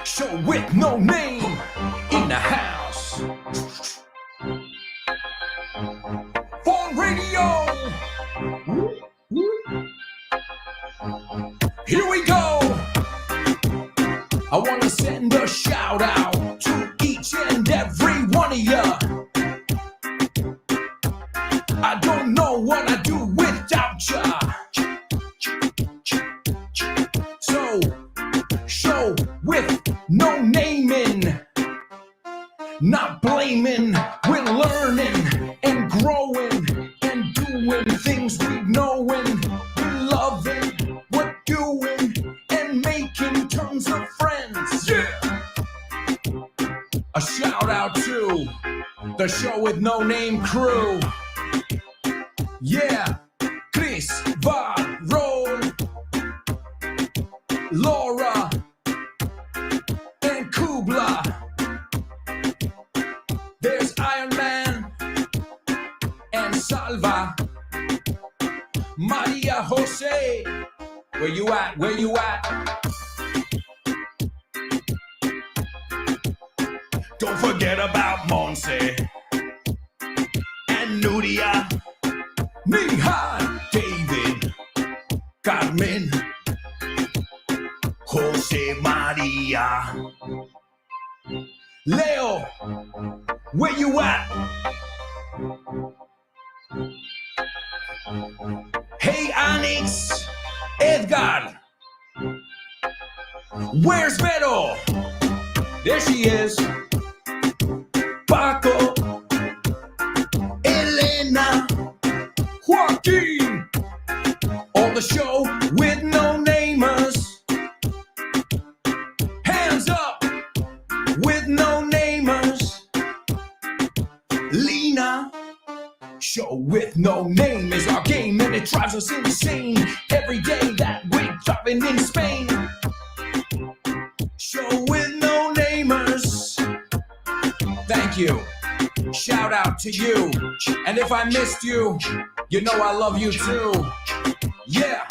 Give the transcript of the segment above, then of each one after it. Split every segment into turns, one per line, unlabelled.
Show with no name in the house. For radio. Here we go. I want to send a shout out to each and every one of ya. I don't know what I'd do without ya. So, show with no naming, not blaming. We're learning and growing and doing things we knowing. We're loving, we're doing and making terms of friends. Yeah. A shout out to the Show with No Name crew. Yeah, Chris, Varol, Laura, and Kubla. There's Iron Man and Salva. Maria Jose, where you at? Where you at? Don't forget about Monse and Nudia. Nihal, David, Carmen, Jose Maria. Leo, where you at? Hey, Onyx, Edgar. Where's Vero? There she is. Paco, Elena, Joaquin, on the Show with No Namers. Hands up with No Namers. Lena, Show with No Name is our game and it drives us insane every day that we're driving in Spain. Show with No Namers. Thank you. Shout out to you. And if I missed you, you know I love you too. Yeah.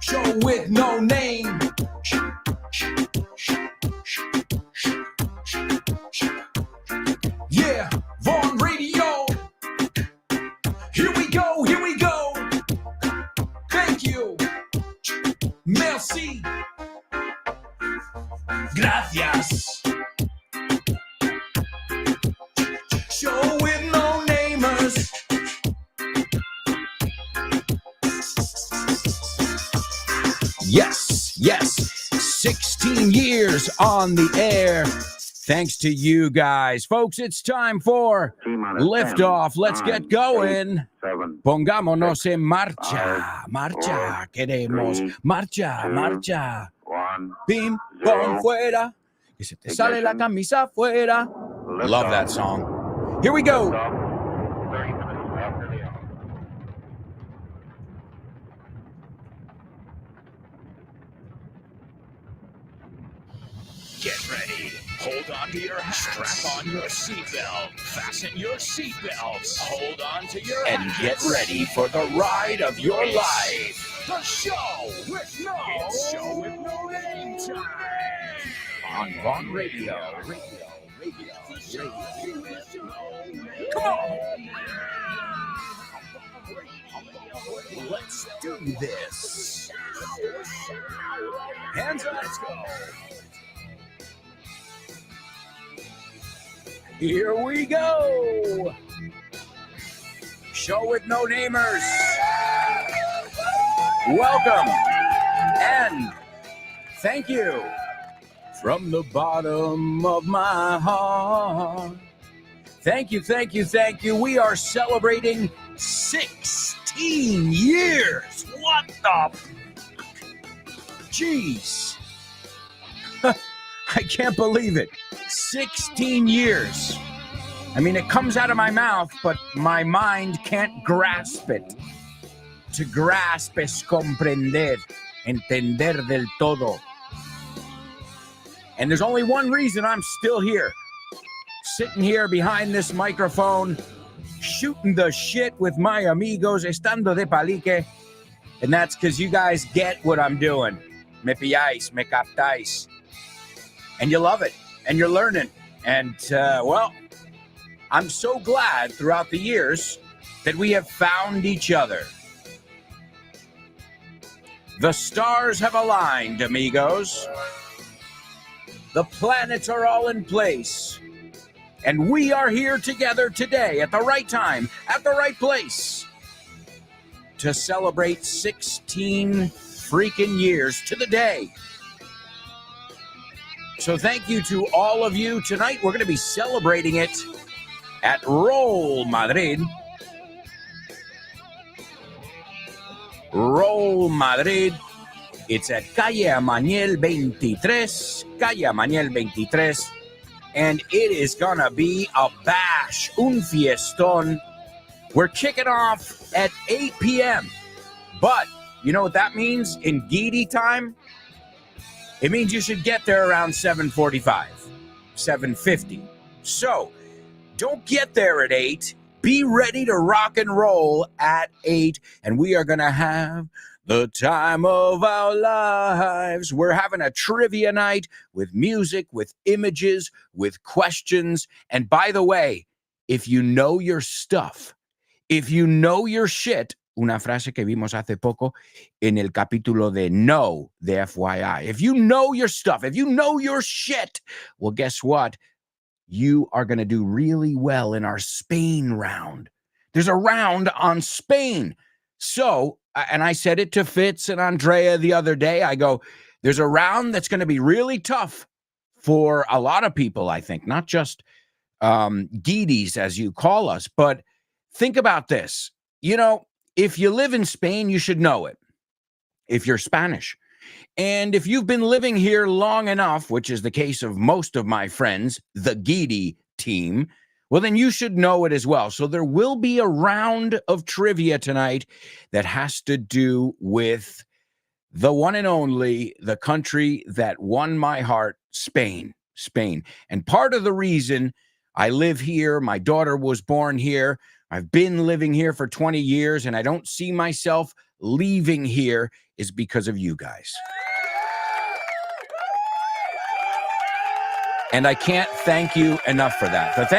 Show with no name. Yeah. Vaughn Radio. Here we go. Here we go. Thank you. Merci. Gracias. Show with no namers. Yes, yes. 16 years on the air. Thanks to you guys. Folks, it's time for liftoff. Let's get going. Pongámonos en marcha. Marcha, queremos. Marcha, marcha. Pim, pom, fuera. Que se te sale la camisa fuera. Love that song. Here we go.
Get ready. Hold on to your hats. Strap on your seatbelt. Fasten your seatbelts. Hold on to your
and
hats.
Get ready for the ride of your life.
The Show with No. It's Show with No Name time.
On Vaughn Radio. Come on. Let's do this. Hands up. Let's go. Here we go. Show with No Namers. Welcome and thank you from the bottom of my heart. Thank you, thank you, thank you. We are celebrating 16 years. What the? Jeez. I can't believe it. 16 years. I mean, it comes out of my mouth, but my mind can't grasp it. To grasp es comprender, entender del todo. And there's only one reason I'm still here. Sitting here behind this microphone, shooting the shit with my amigos, estando de palique. And that's because you guys get what I'm doing. Me pilláis, me captáis. and you love it, and you're learning. And, well, I'm so glad throughout the years that we have found each other. The stars have aligned, amigos. The planets are all in place. And we are here together today at the right time, at the right place, to celebrate 16 freaking years to the day. So thank you to all of you. Tonight we're going to be celebrating it at Roll Madrid. Roll Madrid. It's at Calle Amañel 23, and it is gonna be a bash, un fiestón. We're kicking off at 8 p.m., but you know what that means in Gidi time? It means you should get there around 7:45, 7:50. So don't get there at 8. Be ready to rock and roll at 8, and we are gonna have the time of our lives. We're having a trivia night with music, with images, with questions. And by the way, if you know your stuff, if you know your shit, una frase que vimos hace poco en el capítulo de No de FYI. If you know your stuff, if you know your shit, well, guess what? You are going to do really well in our Spain round. There's a round on Spain. So, and I said it to Fitz and Andrea the other day, I go, there's a round that's going to be really tough for a lot of people, I think, not just Guidis, as you call us, but think about this. You know, if you live in Spain, you should know it, if you're Spanish. And if you've been living here long enough, which is the case of most of my friends, the Guidi team, well, then you should know it as well. So there will be a round of trivia tonight that has to do with the one and only, the country that won my heart, Spain. And part of the reason I live here, my daughter was born here, I've been living here for 20 years, and I don't see myself leaving here is because of you guys. And I can't thank you enough for that. But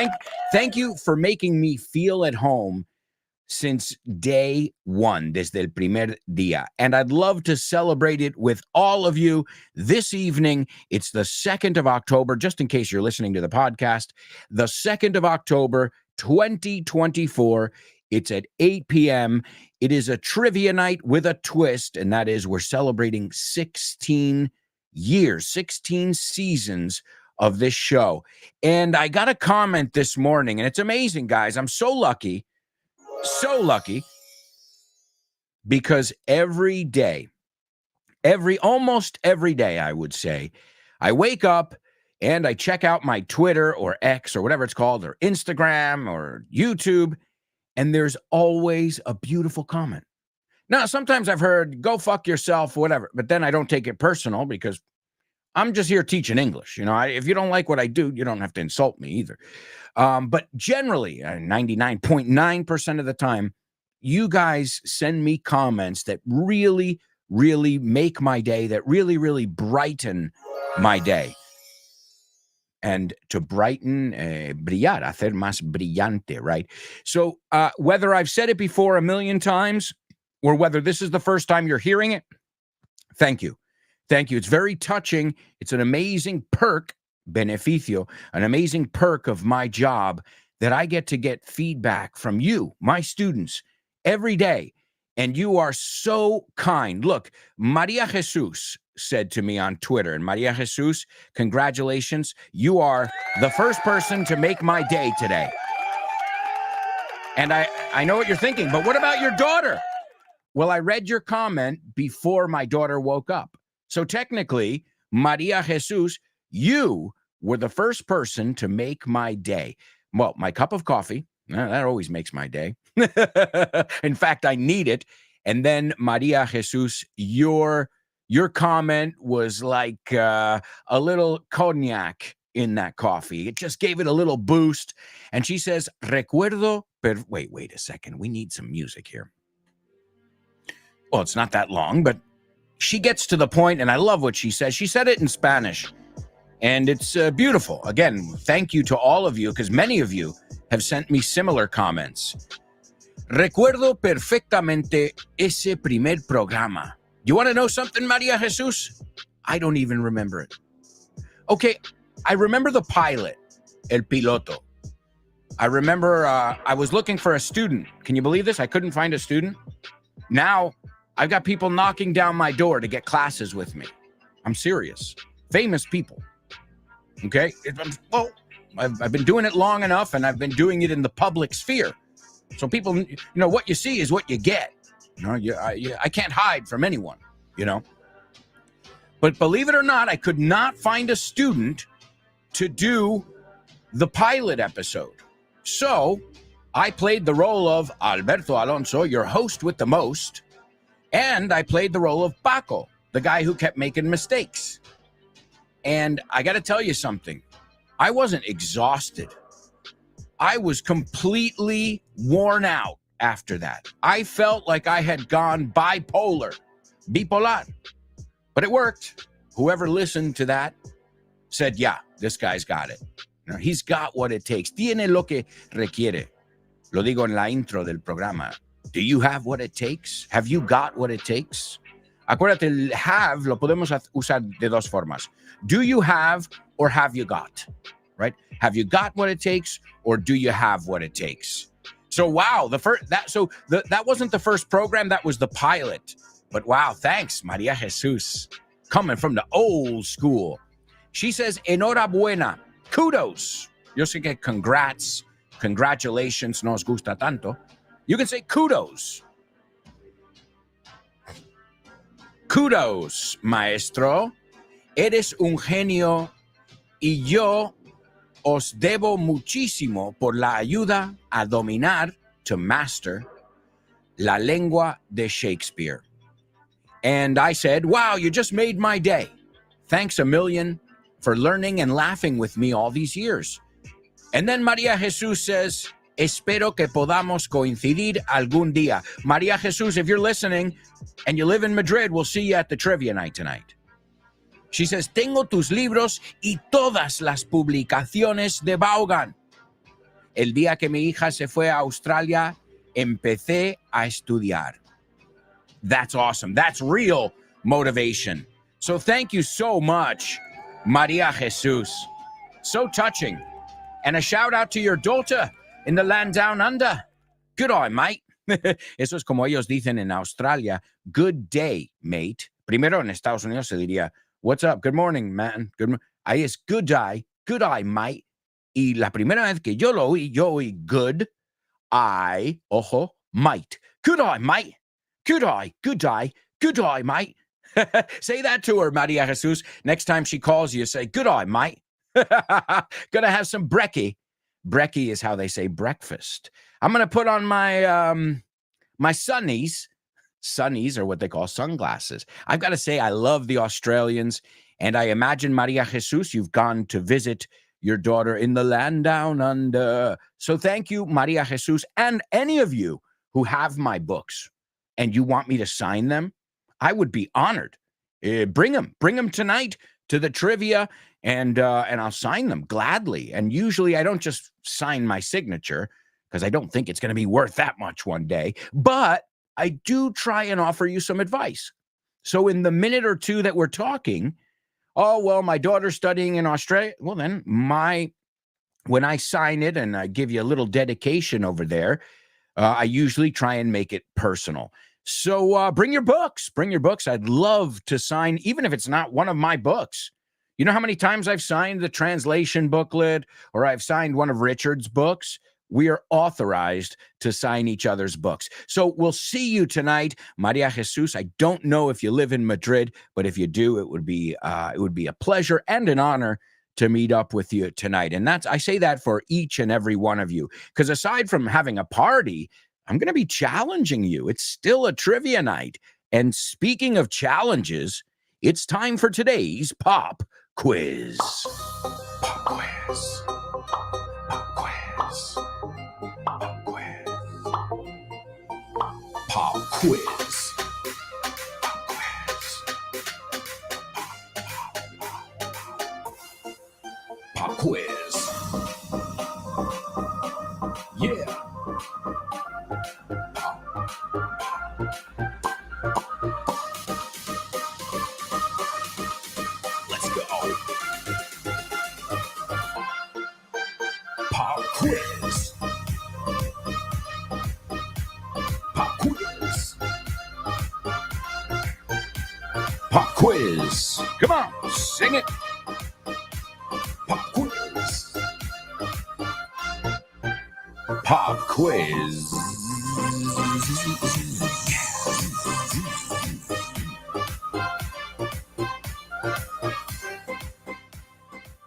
thank you for making me feel at home since day one, desde el primer día. And I'd love to celebrate it with all of you this evening. It's the 2nd of October, just in case you're listening to the podcast, the 2nd of October, 2024. It's at 8 p.m. It is a trivia night with a twist, and that is we're celebrating 16 years, 16 seasons of this show. And I got a comment this morning, and it's amazing, guys. I'm so lucky, because every day, almost every day, I would say, I wake up and I check out my Twitter or X or whatever it's called, or Instagram or YouTube, and there's always a beautiful comment. Now, sometimes I've heard, go fuck yourself, whatever, but then I don't take it personal because I'm just here teaching English. You know, if you don't like what I do, you don't have to insult me either. But generally, 99.9% of the time, you guys send me comments that really, really make my day, that really, really brighten my day. And to brighten, brillar, hacer más brillante, right? So whether I've said it before a million times or whether this is the first time you're hearing it, thank you. Thank you. It's very touching. It's an amazing perk, beneficio, an amazing perk of my job that I get to get feedback from you, my students, every day. And you are so kind. Look, Maria Jesus said to me on Twitter, and Maria Jesus, congratulations. You are the first person to make my day today. And I know what you're thinking, but what about your daughter? Well, I read your comment before my daughter woke up. So technically, Maria Jesus, you were the first person to make my day. Well, my cup of coffee, that always makes my day. In fact, I need it. And then Maria Jesus, your comment was like a little cognac in that coffee. It just gave it a little boost. And she says, recuerdo, pero wait a second. We need some music here. Well, it's not that long, but she gets to the point, and I love what she says. She said it in Spanish. And it's beautiful. Again, thank you to all of you, because many of you have sent me similar comments. Recuerdo perfectamente ese primer programa. You want to know something, Maria Jesus? I don't even remember it. Okay, I remember the pilot, El Piloto. I remember I was looking for a student. Can you believe this? I couldn't find a student. Now, I've got people knocking down my door to get classes with me. I'm serious. Famous people. Okay? Well, I've been doing it long enough, and I've been doing it in the public sphere. So people, you know, what you see is what you get. You know, I can't hide from anyone, you know. But believe it or not, I could not find a student to do the pilot episode. So I played the role of Alberto Alonso, your host with the most, and I played the role of Paco, the guy who kept making mistakes. And I got to tell you something. I wasn't exhausted. I was completely worn out after that. I felt like I had gone bipolar. But it worked. Whoever listened to that said, yeah, this guy's got it. You know, he's got what it takes. Tiene lo que requiere. Lo digo en la intro del programa. Do you have what it takes? Have you got what it takes? Acuérdate, el have lo podemos usar de dos formas. Do you have or have you got? Right? Have you got what it takes or do you have what it takes? So wow, that wasn't the first program, that was the pilot. But wow, thanks, Maria Jesus, coming from the old school. She says, enhorabuena, kudos. Yo sé que congrats, congratulations nos gusta tanto. You can say kudos. Kudos, maestro. Eres un genio y yo os debo muchísimo por la ayuda a dominar, to master, la lengua de Shakespeare. And I said, wow, you just made my day. Thanks a million for learning and laughing with me all these years. And then Maria Jesus says, espero que podamos coincidir algún día. Maria Jesus, if you're listening and you live in Madrid, we'll see you at the trivia night tonight. She says, tengo tus libros y todas las publicaciones de Vaughan. El día que mi hija se fue a Australia, empecé a estudiar. That's awesome. That's real motivation. So thank you so much, Maria Jesus. So touching. And a shout out to your daughter in the land down under. Good eye, mate. Eso es como ellos dicen en Australia. Good day, mate. Primero en Estados Unidos se diría, what's up? Good morning, man. Ahí es good eye, mate. Y la primera vez que yo oí good eye, ojo, might. Good eye, mate. Good eye, mate. Say that to her, Maria Jesus. Next time she calls you, say, good eye, mate. Gonna have some brekkie. Brekkie is how they say breakfast. I'm gonna put on my my sunnies. Sunnies are what they call sunglasses. I've got to say, I love the Australians, and I imagine, Maria Jesus, you've gone to visit your daughter in the land down under. So thank you, Maria Jesus, and any of you who have my books and you want me to sign them, I would be honored. Bring them tonight to the trivia, and I'll sign them gladly. And usually I don't just sign my signature because I don't think it's going to be worth that much one day, but I do try and offer you some advice. So in the minute or two that we're talking, oh, well, my daughter's studying in Australia. Well, then when I sign it and I give you a little dedication over there, I usually try and make it personal. So bring your books. I'd love to sign, even if it's not one of my books. You know how many times I've signed the translation booklet or I've signed one of Richard's books? We are authorized to sign each other's books. So we'll see you tonight, Maria Jesus. I don't know if you live in Madrid, but if you do, it would be a pleasure and an honor to meet up with you tonight. And I say that for each and every one of you, because aside from having a party, I'm going to be challenging you. It's still a trivia night. And speaking of challenges, it's time for today's pop quiz. Pop quiz. Pop quiz. Pop quiz. Pop quiz. Pop quiz. Pop quiz. Yeah. Let's go. Pop quiz. Pop quiz. Pop quiz. Come on, sing it. Pop quiz. Pop quiz.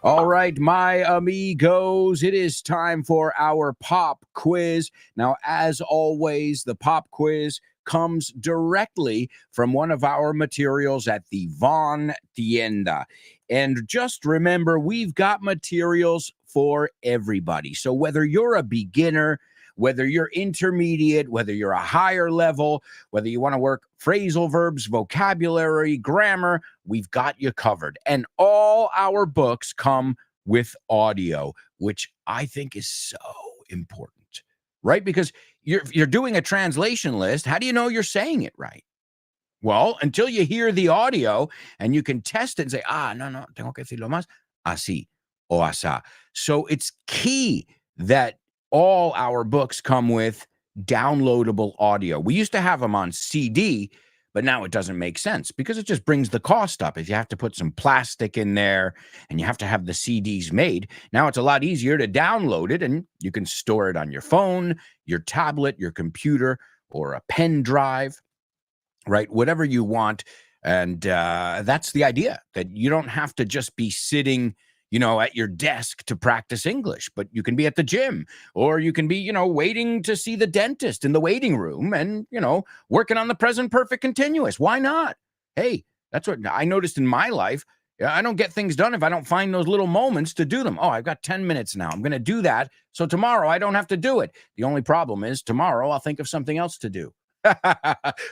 All right, my amigos, it is time for our pop quiz. Now, as always, the pop quiz comes directly from one of our materials at the Von Tienda. And just remember, we've got materials for everybody. So whether you're a beginner, whether you're intermediate, whether you're a higher level, whether you want to work phrasal verbs, vocabulary, grammar, we've got you covered. And all our books come with audio, which I think is so important, right? Because you're doing a translation list. How do you know you're saying it right? Well, until you hear the audio and you can test it and say, no, tengo que decirlo más así o asá. So it's key that all our books come with downloadable audio. We used to have them on CD, but now it doesn't make sense because it just brings the cost up. If you have to put some plastic in there and you have to have the CDs made, now it's a lot easier to download it and you can store it on your phone, your tablet, your computer, or a pen drive, right? Whatever you want. And that's the idea, that you don't have to just be sitting at your desk to practice English, but you can be at the gym, or you can be, waiting to see the dentist in the waiting room and, working on the present perfect continuous. Why not? Hey, that's what I noticed in my life. I don't get things done if I don't find those little moments to do them. Oh, I've got 10 minutes now. I'm going to do that. So tomorrow I don't have to do it. The only problem is tomorrow I'll think of something else to do.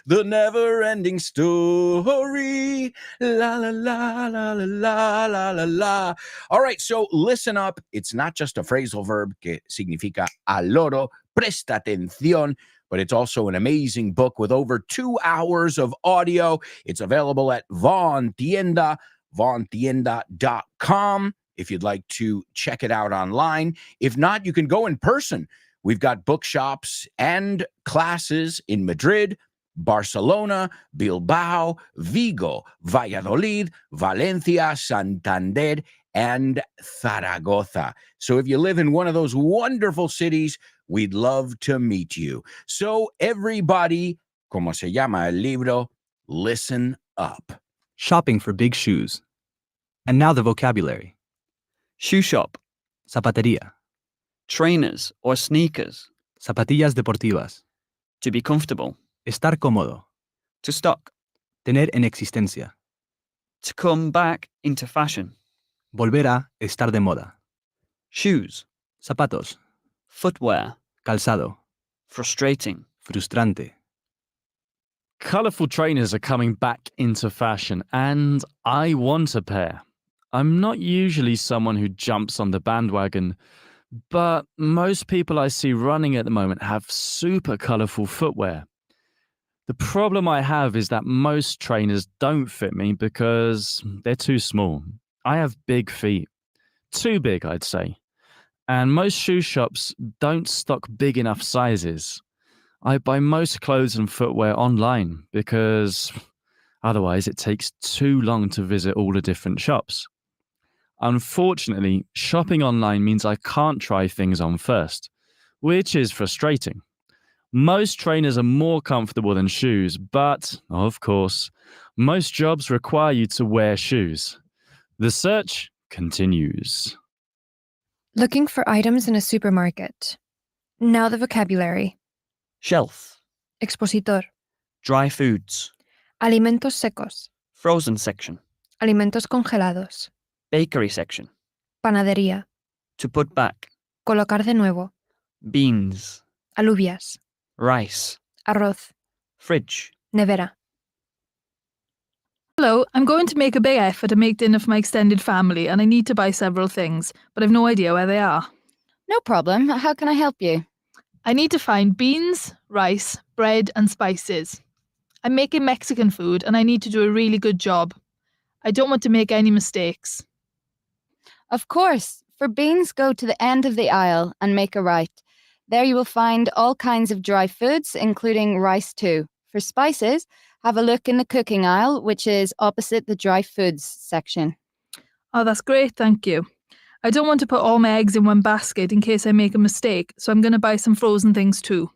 The never-ending story. La la la la la la la la. All right, so listen up. It's not just a phrasal verb que significa al loro, presta atención, but it's also an amazing book with over 2 hours of audio. It's available at Von Tienda, vontienda.com, if you'd like to check it out online. If not, you can go in person. We've got bookshops and classes in Madrid, Barcelona, Bilbao, Vigo, Valladolid, Valencia, Santander, and Zaragoza. So if you live in one of those wonderful cities, we'd love to meet you. So everybody, como se llama el libro, listen up.
Shopping for big shoes. And now the vocabulary.
Shoe shop,
Zapatería.
trainers or sneakers,
Zapatillas deportivas.
to be comfortable,
Estar cómodo.
to stock,
Tener en existencia.
to come back into fashion.
Volver a estar de moda.
Shoes,
Zapatos.
footwear,
Calzado.
frustrating.
Frustrante.
Colourful trainers are coming back into fashion, and I want a pair. I'm not usually someone who jumps on the bandwagon, but most people I see running at the moment have super colourful footwear. The problem I have is that most trainers don't fit me because they're too small. I have big feet. Too big, I'd say. And most shoe shops don't stock big enough sizes. I buy most clothes and footwear online because otherwise it takes too long to visit all the different shops. Unfortunately, shopping online means I can't try things on first, which is frustrating. Most trainers are more comfortable than shoes, but, of course, most jobs require you to wear shoes. The search continues.
Looking for items in a supermarket. Now the vocabulary.
Shelf,
Expositor.
dry foods,
Alimentos secos.
frozen section,
Alimentos congelados.
bakery section,
Panadería.
to put back,
Colocar de nuevo.
beans,
Alubias.
rice,
Arroz.
fridge.
Nevera.
Hello, I'm going to make a big effort to make dinner for my extended family, and I need to buy several things, but I've no idea where they are.
No problem. How can I help you?
I need to find beans, rice, bread, and spices. I'm making Mexican food, and I need to do a really good job. I don't want to make any mistakes.
Of course. For beans, go to the end of the aisle and make a right. There you will find all kinds of dry foods, including rice too. For spices, have a look in the cooking aisle, which is opposite the dry foods section.
Oh, that's great, thank you. I don't want to put all my eggs in one basket in case I make a mistake, so I'm going to buy some frozen things too.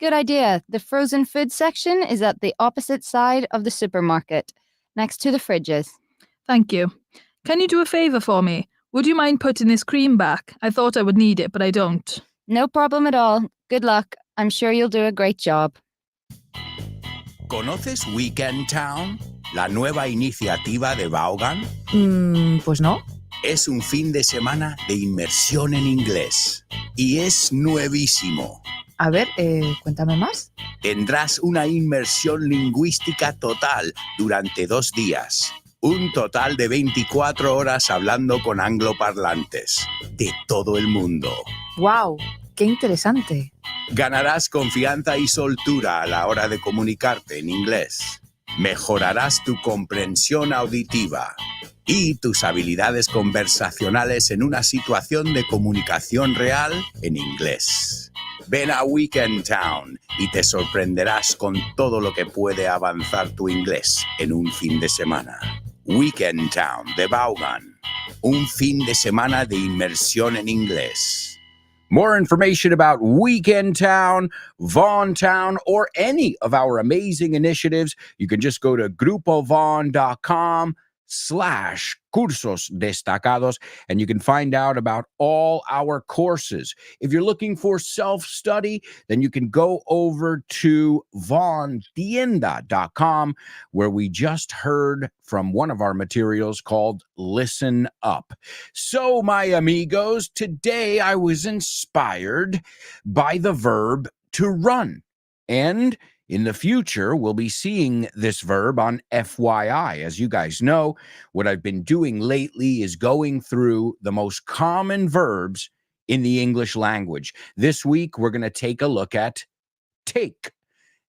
Good idea. The frozen food section is at the opposite side of the supermarket, next to the fridges.
Thank you. Can you do a favour for me? Would you mind putting this cream back? I thought I would need it, but I don't.
No problem at all. Good luck. I'm sure you'll do a great job.
¿Conoces Weekend Town? La nueva iniciativa de Vaughan.
Pues no.
Es un fin de semana de inmersión en inglés. Y es nuevísimo.
A ver, cuéntame más.
Tendrás una inmersión lingüística total durante 2 días. Un total de 24 horas hablando con angloparlantes de todo el mundo.
¡Wow! ¡Qué interesante!
Ganarás confianza y soltura a la hora de comunicarte en inglés. Mejorarás tu comprensión auditiva y tus habilidades conversacionales en una situación de comunicación real en inglés. Ven a Weekend Town y te sorprenderás con todo lo que puede avanzar tu inglés en un fin de semana. Weekend Town de Vaughan. Un fin de semana de inmersión en inglés. More information about Weekend Town, Vaughan Town, or any of our amazing initiatives, you can just go to grupovaughan.com/cursos destacados, and you can find out about all our courses. If you're looking for self-study, then you can go over to vaughantienda.com, where we just heard from one of our materials called Listen Up. So, my amigos, today I was inspired by the verb to run. And in the future, we'll be seeing this verb on FYI. As you guys know, what I've been doing lately is going through the most common verbs in the English language. This week, we're going to take a look at take.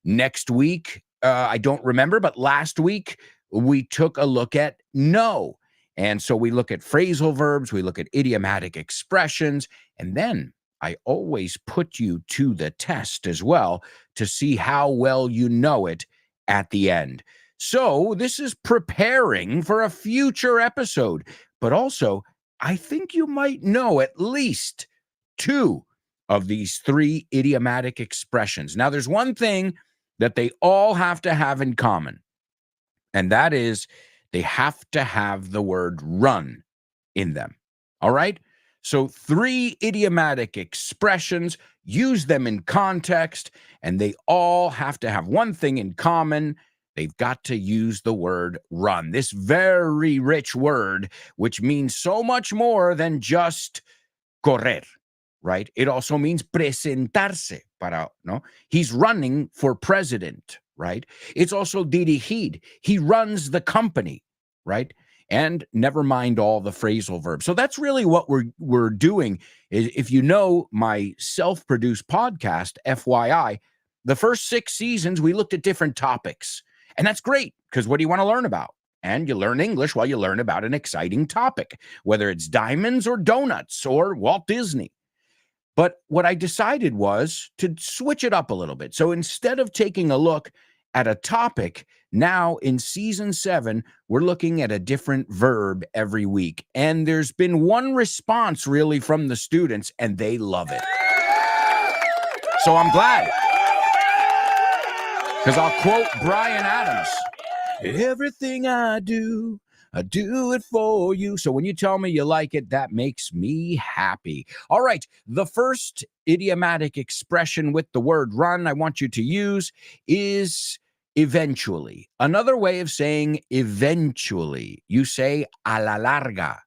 Next week, I don't remember, but last week, we took a look at know. And so we look at phrasal verbs, we look at idiomatic expressions, and then I always put you to the test as well to see how well you know it at the end. So this is preparing for a future episode, but also I think you might know at least 2 of these 3 idiomatic expressions. Now, there's one thing that they all have to have in common, and that is they have to have the word run in them. All right? So 3 idiomatic expressions, use them in context, and they all have to have one thing in common. They've got to use the word run, this very rich word, which means so much more than just correr, right? It also means presentarse para, ¿no? He's running for president, right? It's also dirigir. He runs the company, right? And never mind all the phrasal verbs. So that's really what we're doing. If you know my self-produced podcast, FYI, the first 6 seasons, we looked at different topics. And that's great, because what do you want to learn about? And you learn English while you learn about an exciting topic, whether it's diamonds or donuts or Walt Disney. But what I decided was to switch it up a little bit. So instead of taking a look at a topic, now in season 7, we're looking at a different verb every week. And there's been one response really from the students, and they love it. So I'm glad. Because I'll quote Brian Adams. Everything I do it for you. So when you tell me you like it, that makes me happy. All right. The first idiomatic expression with the word run I want you to use is eventually. Another way of saying eventually, you say a la larga,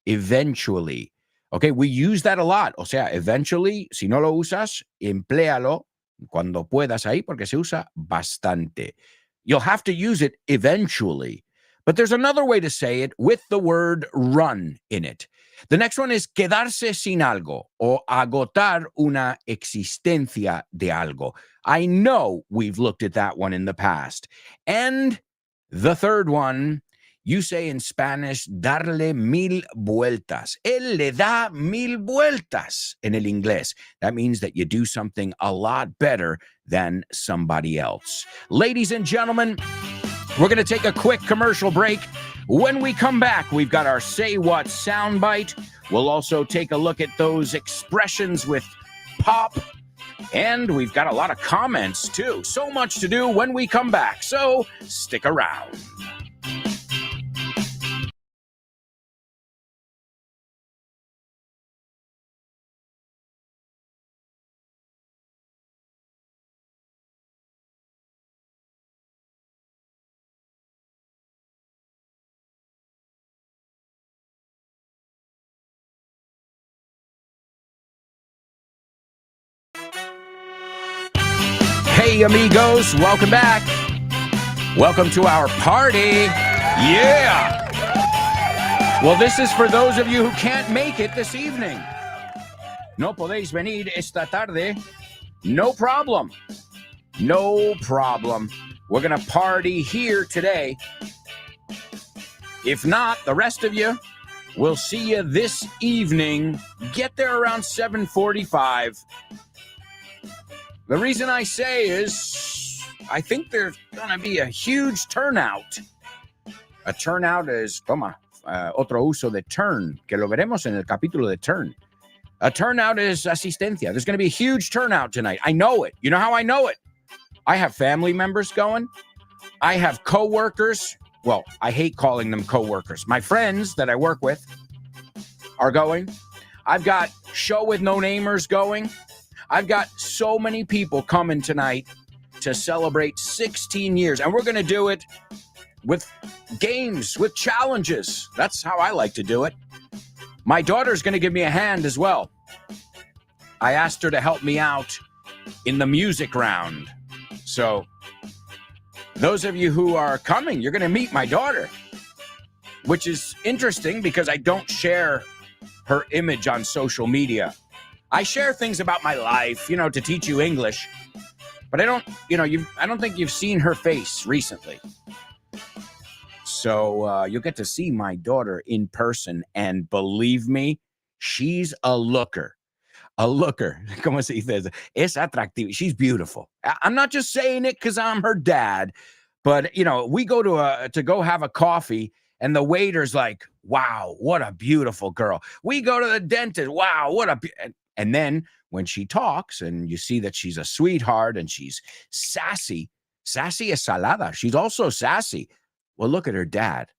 eventually. Okay, we use that a lot. O sea, eventually, si no lo usas, empléalo cuando puedas ahí porque se usa bastante. You'll have to use it eventually. But there's another way to say it with the word run in it. The next one is quedarse sin algo o agotar una existencia de algo. I know we've looked at that one in the past. And the third one, you say in Spanish, darle mil vueltas. Él le da mil vueltas en el inglés. That means that you do something a lot better than somebody else. Ladies and gentlemen, we're going to take a quick commercial break. When we come back, we've got our Say What soundbite. We'll also take a look at those expressions with pop. And we've got a lot of comments, too. So much to do when we come back. So stick around. Hey, amigos, welcome back. Welcome to our party. Yeah. Well, this is for those of you who can't make it this evening. No podéis venir esta tarde. No problem. No problem. We're going to party here today. If not, the rest of you, we'll see you this evening. Get there around 7:45. The reason I say is I think there's going to be a huge turnout. A turnout is, otro uso de turn, que lo veremos en el capítulo de turn. A turnout is asistencia. There's going to be a huge turnout tonight. I know it. You know how I know it? I have family members going. I have coworkers. Well, I hate calling them coworkers. My friends that I work with are going. I've got show with no namers going. I've got so many people coming tonight to celebrate 16 years. And we're going to do it with games, with challenges. That's how I like to do it. My daughter's going to give me a hand as well. I asked her to help me out in the music round. So those of you who are coming, you're going to meet my daughter, which is interesting because I don't share her image on social media. I share things about my life, to teach you English, but I don't think you've seen her face recently. So you'll get to see my daughter in person, and believe me, she's a looker. A looker. ¿Cómo se dice? Es atractiva. She's beautiful. I'm not just saying it because I'm her dad, but we go to go have a coffee, and the waiter's like, "Wow, what a beautiful girl." We go to the dentist. Wow, what a and then when she talks and you see that she's a sweetheart and she's sassy es salada. She's also sassy. Well, look at her dad.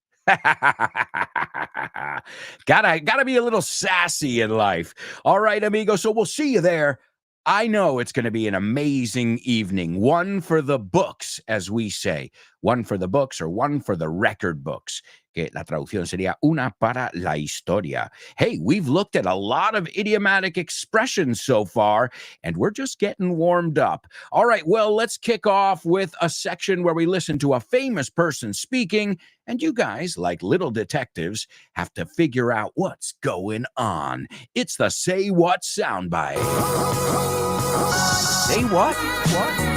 Gotta be a little sassy in life. All right, amigo. So we'll see you there. I know it's going to be an amazing evening. One for the books, as we say. One for the books, or one for the record books. Que la traducción sería una para la historia. Hey, we've looked at a lot of idiomatic expressions so far, and we're just getting warmed up. All right, well, let's kick off with a section where we listen to a famous person speaking, and you guys, like little detectives, have to figure out what's going on. It's the Say What soundbite. Say what? What?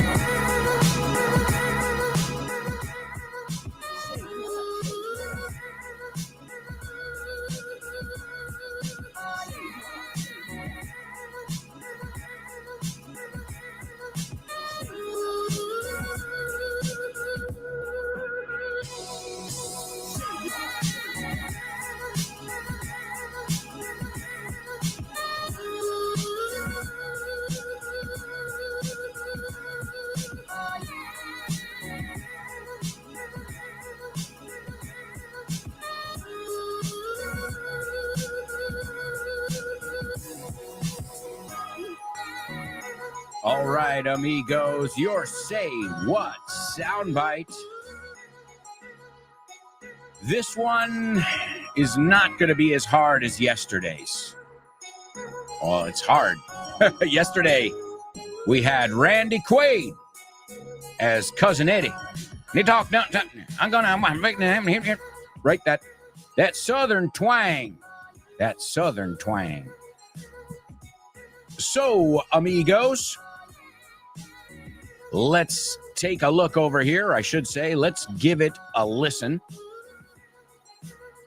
All right, amigos, your Say What soundbite. This one is not going to be as hard as yesterday's. Oh, it's hard. Yesterday, we had Randy Quaid as Cousin Eddie. You talk, no, I'm gonna make them right that southern twang. That southern twang. So, amigos, let's take a look over here. I should say, let's give it a listen.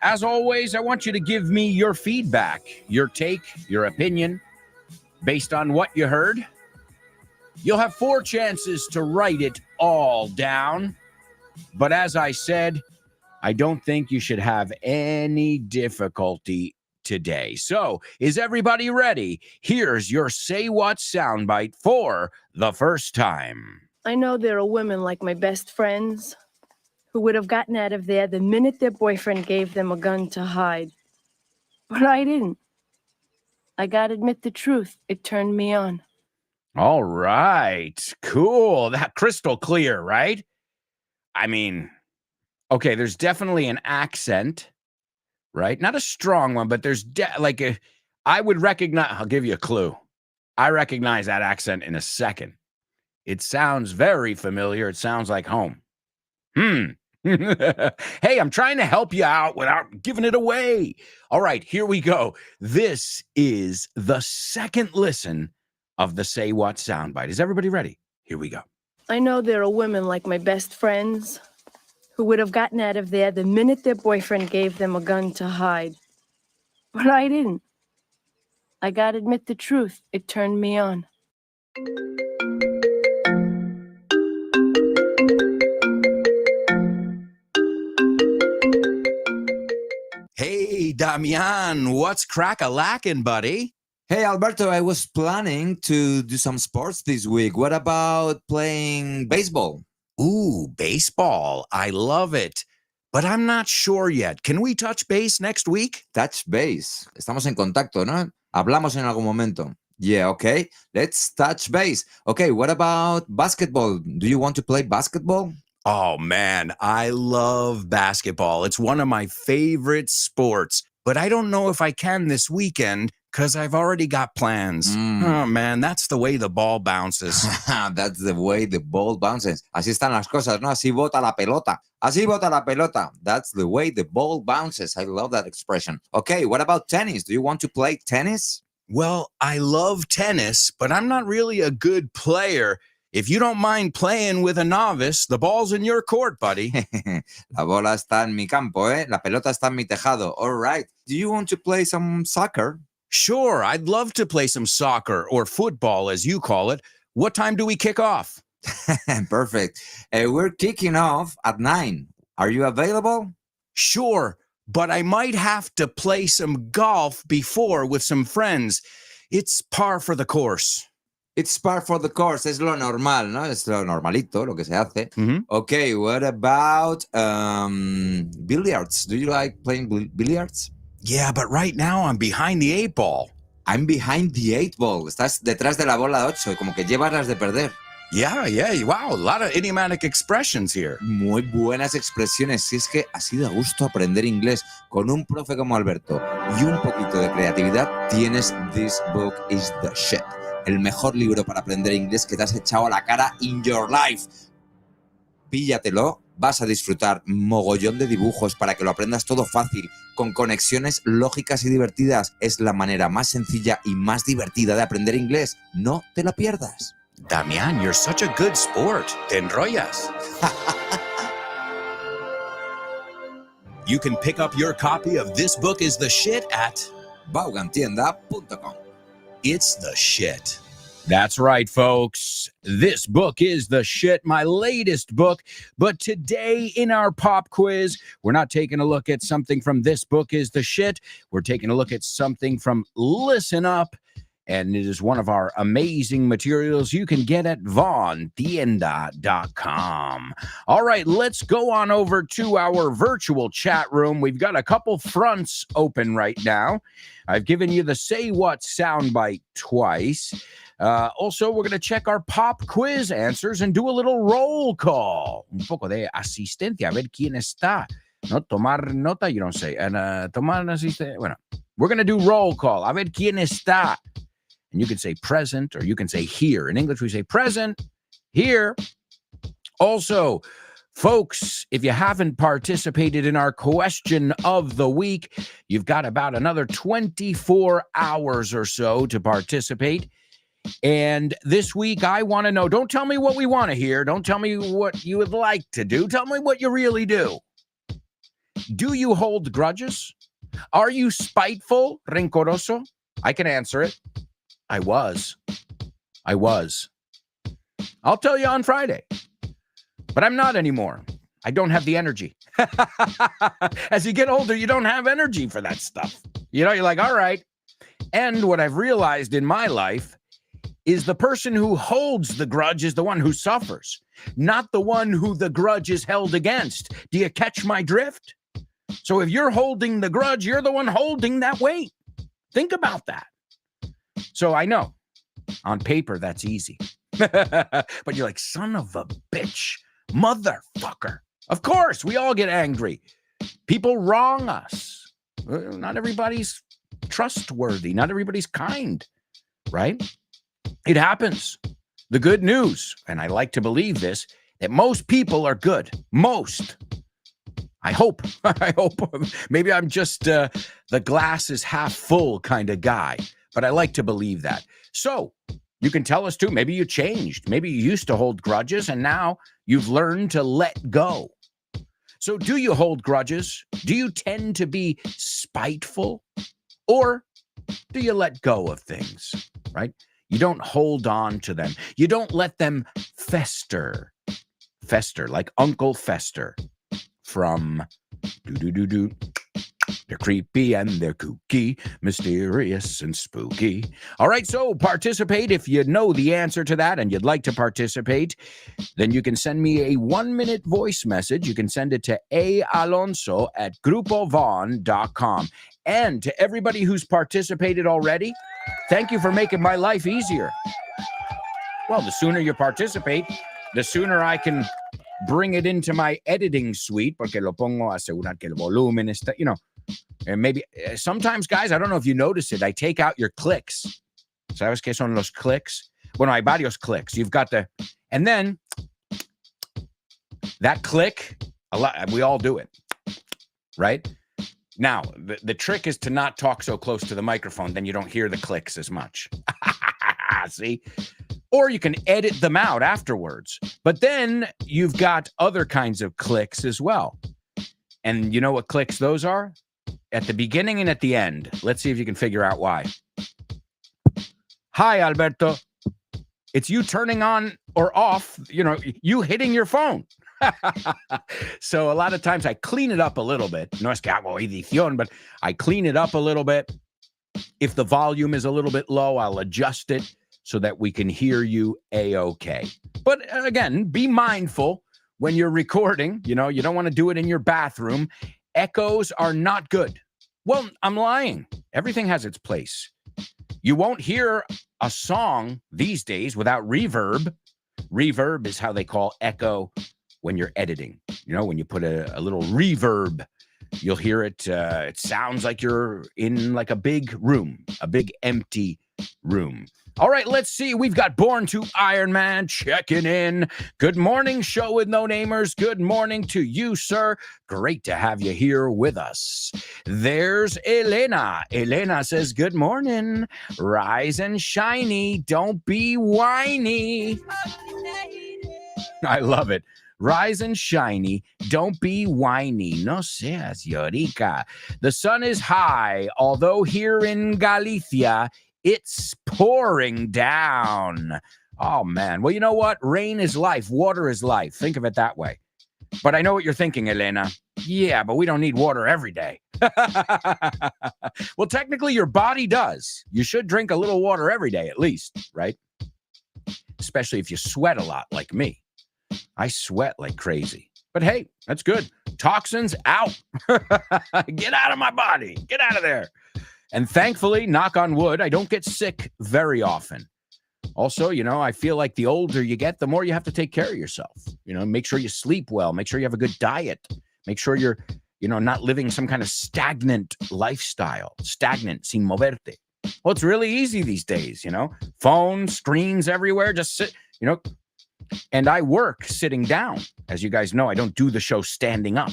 As always, I want you to give me your feedback, your take, your opinion, based on what you heard. You'll have 4 chances to write it all down. But as I said, I don't think you should have any difficulty today. So, is everybody ready? Here's your Say What soundbite for the first time.
I know there are women like my best friends who would have gotten out of there the minute their boyfriend gave them a gun to hide. But I didn't. I gotta admit the truth. It turned me on.
All right. Cool. That crystal clear, right? I mean, okay, there's definitely an accent, right? Not a strong one, but there's I would recognize, I'll give you a clue. I recognize that accent in a second. It sounds very familiar. It sounds like home. Hey, I'm trying to help you out without giving it away. All right, here we go. This is the second listen of the Say What soundbite. Is everybody ready? Here we go.
I know there are women like my best friends who would have gotten out of there the minute their boyfriend gave them a gun to hide. But I didn't. I gotta admit the truth. It turned me on.
Hey, Damian, what's crack-a-lackin', buddy?
Hey, Alberto, I was planning to do some sports this week. What about playing baseball?
Ooh, baseball. I love it. But I'm not sure yet. Can we touch base next week?
Touch base. Estamos en contacto, ¿no? Hablamos en algún momento. Yeah, okay. Let's touch base. Okay, what about basketball? Do you want to play basketball?
Oh, man, I love basketball. It's one of my favorite sports. But I don't know if I can this weekend because I've already got plans. Oh, man, that's the way the ball bounces.
That's the way the ball bounces. Así están las cosas, ¿no? Así bota la pelota. Así bota la pelota. That's the way the ball bounces. I love that expression. Okay, what about tennis? Do you want to play tennis?
Well, I love tennis, but I'm not really a good player. If you don't mind playing with a novice, the ball's in your court, buddy.
La bola está en mi campo, ¿eh? La pelota está en mi tejado. All right. Do you want to play some soccer?
Sure, I'd love to play some soccer or football, as you call it. What time do we kick off?
Perfect. We're kicking off at 9. Are you available?
Sure, but I might have to play some golf before with some friends. It's par for the course.
It's par for the course. Es lo normal, ¿no? Es lo normalito, lo que se hace.
Mm-hmm.
Okay, what about billiards? Do you like playing billiards?
Yeah, but right now I'm behind the 8 ball.
I'm behind the 8 ball. Estás detrás de la bola 8, como que llevas las de perder.
Yeah. Wow, a lot of idiomatic expressions here.
Muy buenas expresiones. Si es que así da gusto aprender inglés con un profe como Alberto y un poquito de creatividad, tienes This Book is the Shit. El mejor libro para aprender inglés que te has echado a la cara in your life. Píllatelo, vas a disfrutar mogollón de dibujos para que lo aprendas todo fácil, con conexiones lógicas y divertidas. Es la manera más sencilla y más divertida de aprender inglés. No te la pierdas.
Damian, you're such a good sport. Te enrollas. You can pick up your copy of This Book is the Shit at
Vaughantienda.com.
It's the shit. That's right, folks. This book is the shit, my latest book. But today in our pop quiz, we're not taking a look at something from This Book is the Shit. We're taking a look at something from Listen Up. And it is one of our amazing materials you can get at vaughantienda.com. All right, let's go on over to our virtual chat room. We've got a couple fronts open right now. I've given you the Say What soundbite twice. Also, we're going to check our pop quiz answers and do a little roll call. Un poco de asistencia, a ver quién está. No, tomar nota, you don't say. And tomar asistencia. Bueno, we're going to do roll call. A ver quién está. And you can say present or you can say here. In English, we say present, here. Also, Folks, if you haven't participated in our question of the week, you've got about another 24 hours or so to participate. And this week, I want to know, don't tell me what we want to hear. Don't tell me what you would like to do. Tell me what you really do. Do you hold grudges? Are you spiteful, rencoroso? I can answer it. I was. I'll tell you on Friday. But I'm not anymore. I don't have the energy. As you get older, you don't have energy for that stuff. You're like, all right. And what I've realized in my life is the person who holds the grudge is the one who suffers, not the one who the grudge is held against. Do you catch my drift? So if you're holding the grudge, you're the one holding that weight. Think about that. So I know on paper, that's easy. But you're like, son of a bitch. Motherfucker. Of course, we all get angry. People wrong us. Not everybody's trustworthy. Not everybody's kind, right? It happens. The good news, and I like to believe this, that most people are good. Most. I hope. Maybe I'm just the glass is half full kind of guy, but I like to believe that. So you can tell us too, maybe you changed. Maybe you used to hold grudges and now you've learned to let go. So do you hold grudges? Do you tend to be spiteful? Or do you let go of things, right? You don't hold on to them. You don't let them fester. Fester, like Uncle Fester from They're creepy and they're kooky, mysterious and spooky. All right, so participate. If you know the answer to that and you'd like to participate, then you can send me a 1-minute voice message. You can send it to aalonso@grupovon.com. And to everybody who's participated already, thank you for making my life easier. Well, the sooner you participate, the sooner I can bring it into my editing suite, porque lo pongo a asegurar que el volumen está, and maybe sometimes, guys, I don't know if you notice it, I take out your clicks. ¿Sabes qué son los clicks? Bueno, hay varios clicks. You've got and then that click, we all do it, right? Now, the trick is to not talk so close to the microphone, then you don't hear the clicks as much. See? Or you can edit them out afterwards. But then you've got other kinds of clicks as well. And you know what clicks those are? At the beginning and at the end. Let's see if you can figure out why. Hi, Alberto. It's you turning on or off, you hitting your phone. So a lot of times I clean it up a little bit. No es que hago edición, but I clean it up a little bit. If the volume is a little bit low, I'll adjust it so that we can hear you A-okay. But again, be mindful when you're recording. You don't want to do it in your bathroom. Echoes are not good. Well, I'm lying. Everything has its place. You won't hear a song these days without reverb. Reverb is how they call echo when you're editing. When you put a little reverb, you'll hear it. It sounds like you're in like a big room, a big empty room. All right, let's see. We've got Born to Iron Man checking in. Good morning, Show with No Namers. Good morning to you, sir. Great to have you here with us. There's Elena. Elena says, good morning. Rise and shiny. Don't be whiny. I love it. Rise and shiny. Don't be whiny. No seas llorica. The sun is high, although here in Galicia, it's pouring down. Oh, man. Well, you know what? Rain is life. Water is life. Think of it that way. But I know what you're thinking, Elena. Yeah, but we don't need water every day. Well, technically, your body does. You should drink a little water every day at least, right? Especially if you sweat a lot like me. I sweat like crazy. But hey, that's good. Toxins out. Get out of my body. Get out of there. And thankfully, knock on wood, I don't get sick very often. Also, I feel like the older you get, the more you have to take care of yourself. Make sure you sleep well. Make sure you have a good diet. Make sure you're, not living some kind of stagnant lifestyle. Stagnant, sin moverte. Well, it's really easy these days, Phone, screens everywhere. Just sit, And I work sitting down. As you guys know, I don't do the show standing up.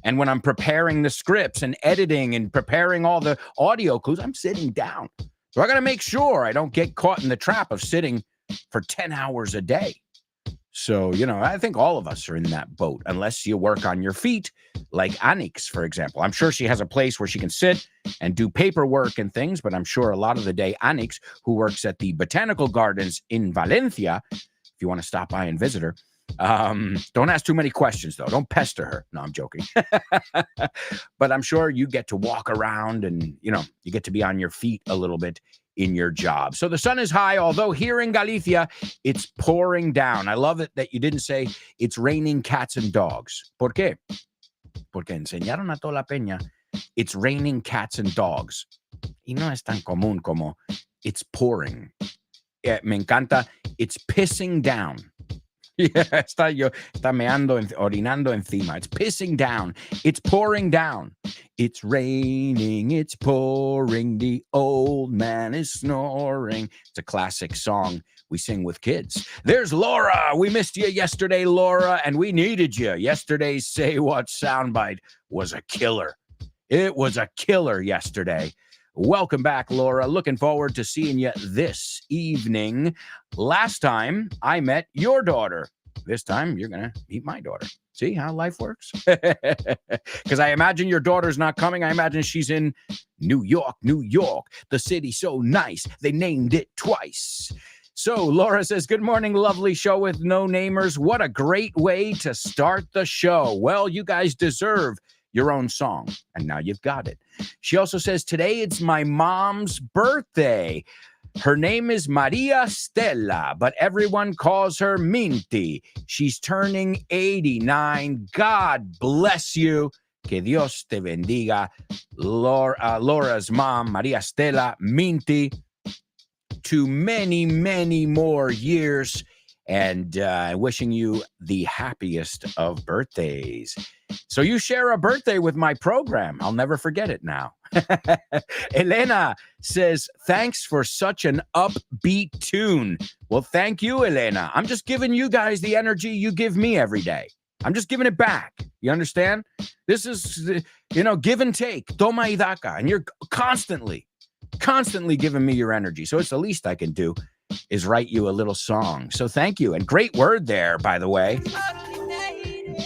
And when I'm preparing the scripts and editing and preparing all the audio clues, I'm sitting down. So I got to make sure I don't get caught in the trap of sitting for 10 hours a day. So, I think all of us are in that boat, unless you work on your feet, like Anix, for example. I'm sure she has a place where she can sit and do paperwork and things, but I'm sure a lot of the day, Anix, who works at the Botanical Gardens in Valencia, if you want to stop by and visit her, don't ask too many questions, though. Don't pester her. No, I'm joking. But I'm sure you get to walk around and, you get to be on your feet a little bit in your job. So the sun is high, although here in Galicia, it's pouring down. I love it that you didn't say it's raining cats and dogs. ¿Por qué? Porque enseñaron a toda la peña, it's raining cats and dogs. Y no es tan común como it's pouring. Me encanta, it's pissing down. Yeah, está meando, orinando encima. It's pissing down. It's pouring down. It's raining. It's pouring. The old man is snoring. It's a classic song we sing with kids. There's Laura. We missed you yesterday, Laura, and we needed you. Yesterday's Say What soundbite was a killer. It was a killer yesterday. Welcome back, Laura. Looking forward to seeing you this evening. Last time, I met your daughter. This time, you're going to meet my daughter. See how life works? Because I imagine your daughter's not coming. I imagine she's in New York, New York. The city so nice, they named it twice. So Laura says, good morning, lovely show with no namers. What a great way to start the show. Well, you guys deserve your own song, and now you've got it. She also says, today it's my mom's birthday. Her name is Maria Stella, but everyone calls her Minty. She's turning 89. God bless you. Que Dios te bendiga. Laura's mom, Maria Stella, Minty, to many, many more years. And wishing you the happiest of birthdays. So you share a birthday with my program. I'll never forget it now. Elena says, thanks for such an upbeat tune. Well, thank you, Elena. I'm just giving you guys the energy you give me every day. I'm just giving it back. You understand? This is, give and take. Toma y daca. And you're constantly giving me your energy. So it's the least I can do is write you a little song. So thank you. And great word there, by the way.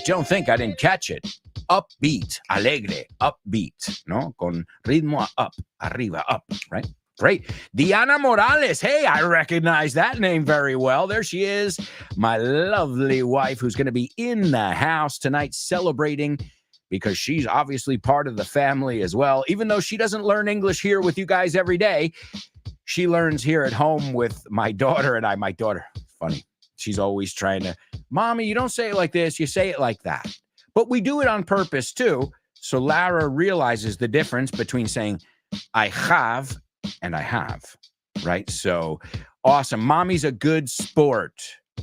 Don't think I didn't catch it. Upbeat, alegre, upbeat, ¿no? Con ritmo up, arriba, up, right? Great. Diana Morales. Hey, I recognize that name very well. There she is, my lovely wife who's going to be in the house tonight celebrating because she's obviously part of the family as well. Even though she doesn't learn English here with you guys every day, she learns here at home with my daughter and I. My daughter, funny, she's always trying to, Mommy, you don't say it like this, you say it like that. But we do it on purpose too. So Lara realizes the difference between saying I have and I have, right? So awesome. Mommy's a good sport.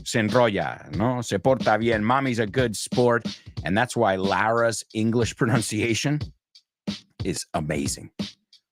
Se enrolla, no? Se porta bien. Mommy's a good sport. And that's why Lara's English pronunciation is amazing.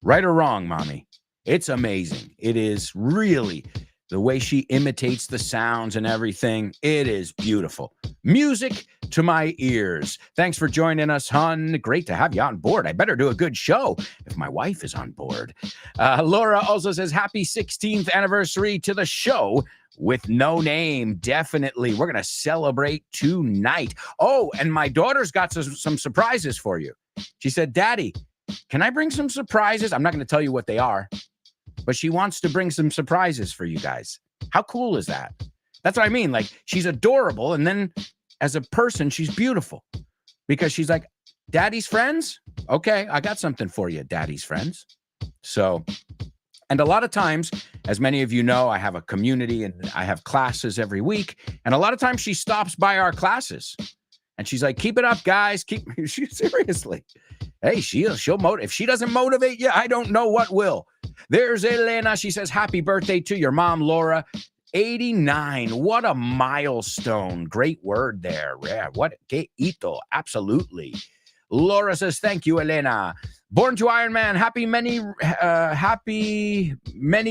Right or wrong, Mommy? It's amazing. It is really the way she imitates the sounds and everything. It is beautiful. Music to my ears. Thanks for joining us, hon. Great to have you on board. I better do a good show if my wife is on board. Laura also says, happy 16th anniversary to the show with no name. Definitely. We're going to celebrate tonight. Oh, and my daughter's got some surprises for you. She said, Daddy, can I bring some surprises? I'm not going to tell you what they are, but she wants to bring some surprises for you guys. How cool is that? That's what I mean. Like, she's adorable. And then as a person, she's beautiful because she's like, Daddy's friends? Okay, I got something for you, Daddy's friends. So, and a lot of times, as many of you know, I have a community and I have classes every week. And a lot of times she stops by our classes and she's like, keep it up, guys. Seriously. Hey, she'll motivate. If she doesn't motivate you, I don't know what will. There's Elena. She says, happy birthday to your mom, Laura. 89. What a milestone. Great word there. Yeah, what que hito. Absolutely. Laura says, thank you, Elena. Born to Iron Man. Happy many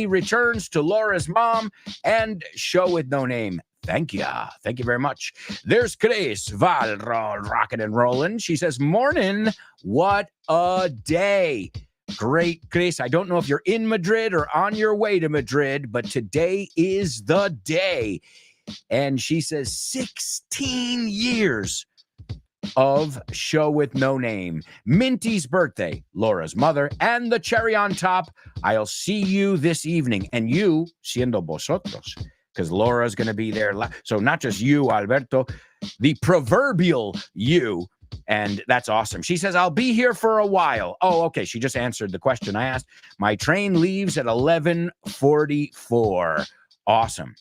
returns to Laura's mom and show with no name. Thank you. Thank you very much. There's Chris Val rocking and rolling. She says, morning. What a day. Great, Chris. I don't know if you're in Madrid or on your way to Madrid, but today is the day. And she says 16 years of Show with No Name. Minty's birthday, Laura's mother, and the cherry on top. I'll see you this evening. And you, siendo vosotros, because Laura's going to be there. So not just you, Alberto, the proverbial you. And that's awesome. She says, I'll be here for a while. Oh, okay. She just answered the question I asked. My train leaves at 11:44. Awesome.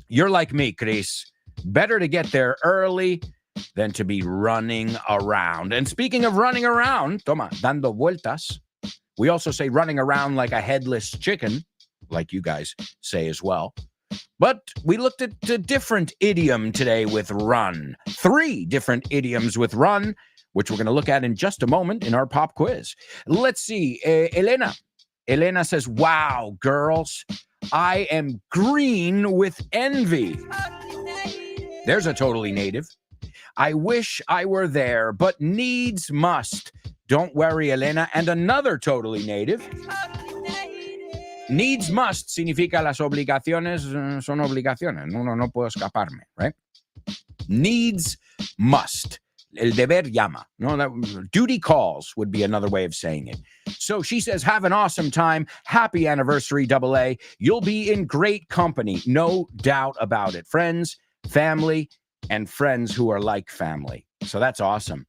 You're like me, Chris. Better to get there early than to be running around. And speaking of running around, toma, dando vueltas. We also say running around like a headless chicken, like you guys say as well. But we looked at a different idiom today with run. 3 different idioms with run, which we're going to look at in just a moment in our pop quiz. Let's see. Elena. Elena says, wow, girls, I am green with envy. There's a totally native. I wish I were there, but needs must. Don't worry, Elena. And another totally native. Needs must significa las obligaciones son obligaciones. No puedo escaparme, right? Needs must. El deber llama. No, duty calls would be another way of saying it. So she says, have an awesome time. Happy anniversary, AA. You'll be in great company. No doubt about it. Friends, family, and friends who are like family. So that's awesome.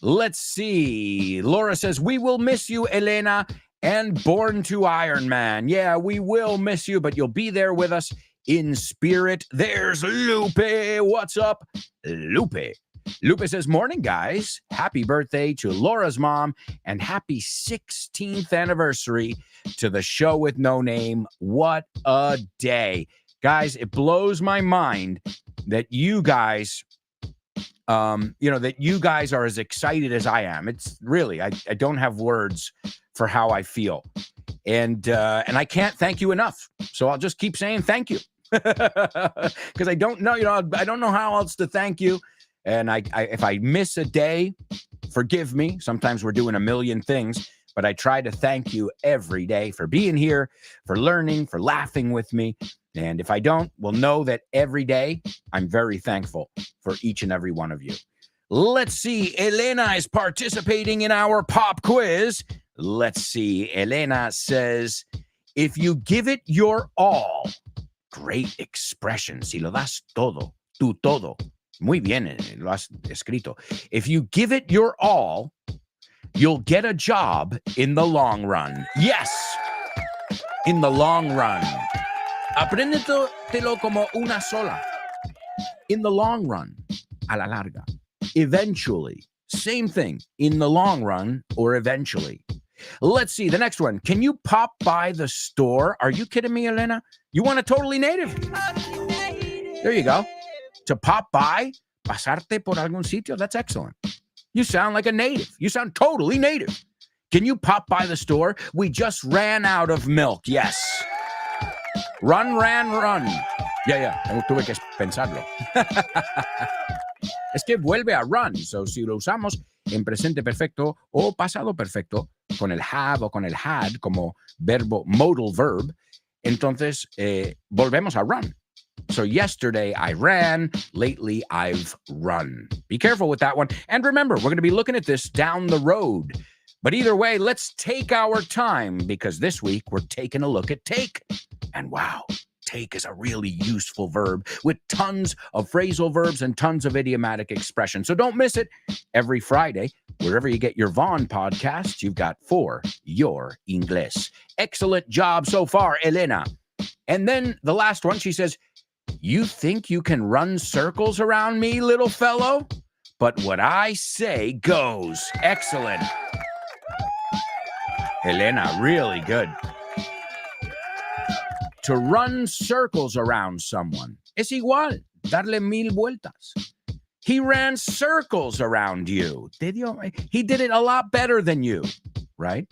Let's see. Laura says, we will miss you, Elena. And Born to Iron Man. Yeah, we will miss you, but you'll be there with us in spirit. There's Lupe. What's up, Lupe? Lupe says, morning, guys. Happy birthday to Laura's mom and happy 16th anniversary to the Show with No Name. What a day. Guys, it blows my mind that you guys, that you guys are as excited as I am. It's really, I don't have words for how I feel. And I can't thank you enough. So I'll just keep saying thank you. Because I don't know, I don't know how else to thank you. And I if I miss a day, forgive me. Sometimes we're doing a million things, but I try to thank you every day for being here, for learning, for laughing with me. And if I don't, well, know that every day I'm very thankful for each and every one of you. Let's see. Elena is participating in our pop quiz. Let's see. Elena says, if you give it your all, great expression. Si lo das todo, tu todo. Muy bien, lo has escrito. If you give it your all, you'll get a job in the long run. Yes, in the long run. Apréndetelo como una sola. In the long run, a la larga. Eventually. Same thing. In the long run or eventually. Let's see. The next one. Can you pop by the store? Are you kidding me, Elena? You want a totally native? There you go. To pop by, pasarte por algún sitio. That's excellent. You sound like a native. You sound totally native. Can you pop by the store? We just ran out of milk. Yes. Run, ran, run. Yeah. Tuve que pensarlo. Es que vuelve a run. So, si lo usamos en presente perfecto o pasado perfecto, con el have o con el had como verbo, modal verb, entonces volvemos a run. So yesterday I ran, lately I've run. Be careful with that one. And remember, we're going to be looking at this down the road. But either way, let's take our time because this week we're taking a look at take. And wow, take is a really useful verb with tons of phrasal verbs and tons of idiomatic expression. So don't miss it. Every Friday, wherever you get your Vaughn podcasts, you've got For Your Inglés. Excellent job so far, Elena. And then the last one, she says, you think you can run circles around me, little fellow? But what I say goes. Excellent. Elena, really good. To run circles around someone es igual, darle mil vueltas. He ran circles around you. He did it a lot better than you, right?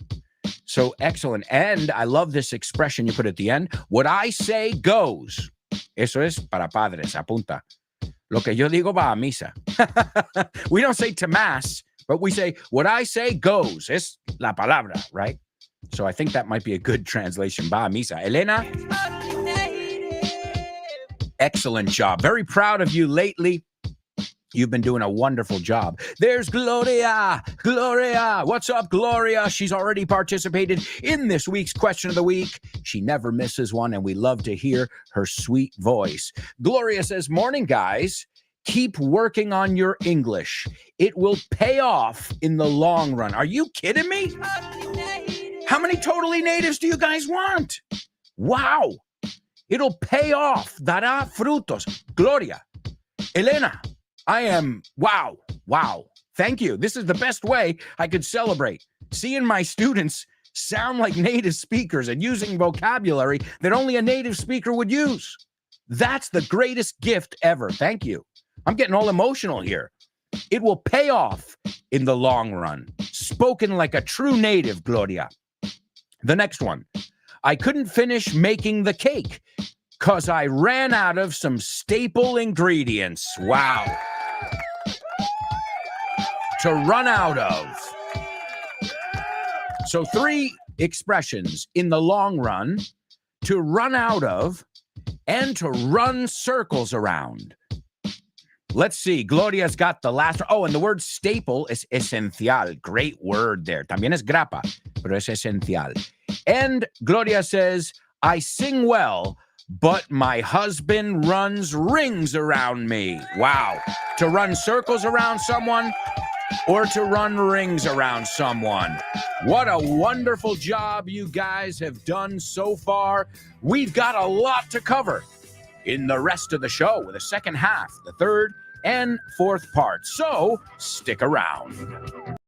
So excellent. And I love this expression you put at the end. What I say goes. Eso es para padres, apunta. Lo que yo digo va a misa. We don't say to mass, but we say, what I say goes. Es la palabra, right? So I think that might be a good translation. Va a misa. Elena? Excellent job. Very proud of you lately. You've been doing a wonderful job. There's Gloria. Gloria. What's up, Gloria? She's already participated in this week's question of the week. She never misses one, and we love to hear her sweet voice. Gloria says, morning, guys. Keep working on your English. It will pay off in the long run. Are you kidding me? How many totally natives do you guys want? Wow. It'll pay off. Dará frutos. Gloria. Elena. I am, wow. Thank you. This is the best way I could celebrate. Seeing my students sound like native speakers and using vocabulary that only a native speaker would use. That's the greatest gift ever. Thank you. I'm getting all emotional here. It will pay off in the long run. Spoken like a true native, Gloria. The next one. I couldn't finish making the cake because I ran out of some staple ingredients. Wow. To run out of. So 3 expressions: in the long run, to run out of, and to run circles around. Let's see. Gloria's got the last. Oh, and the word staple is esencial. Great word there. También es grapa, pero es esencial. And Gloria says, I sing well, but my husband runs rings around me. Wow. To run circles around someone or to run rings around someone. What a wonderful job you guys have done so far. We've got a lot to cover in the rest of the show with the second half, the third and fourth part. So stick around.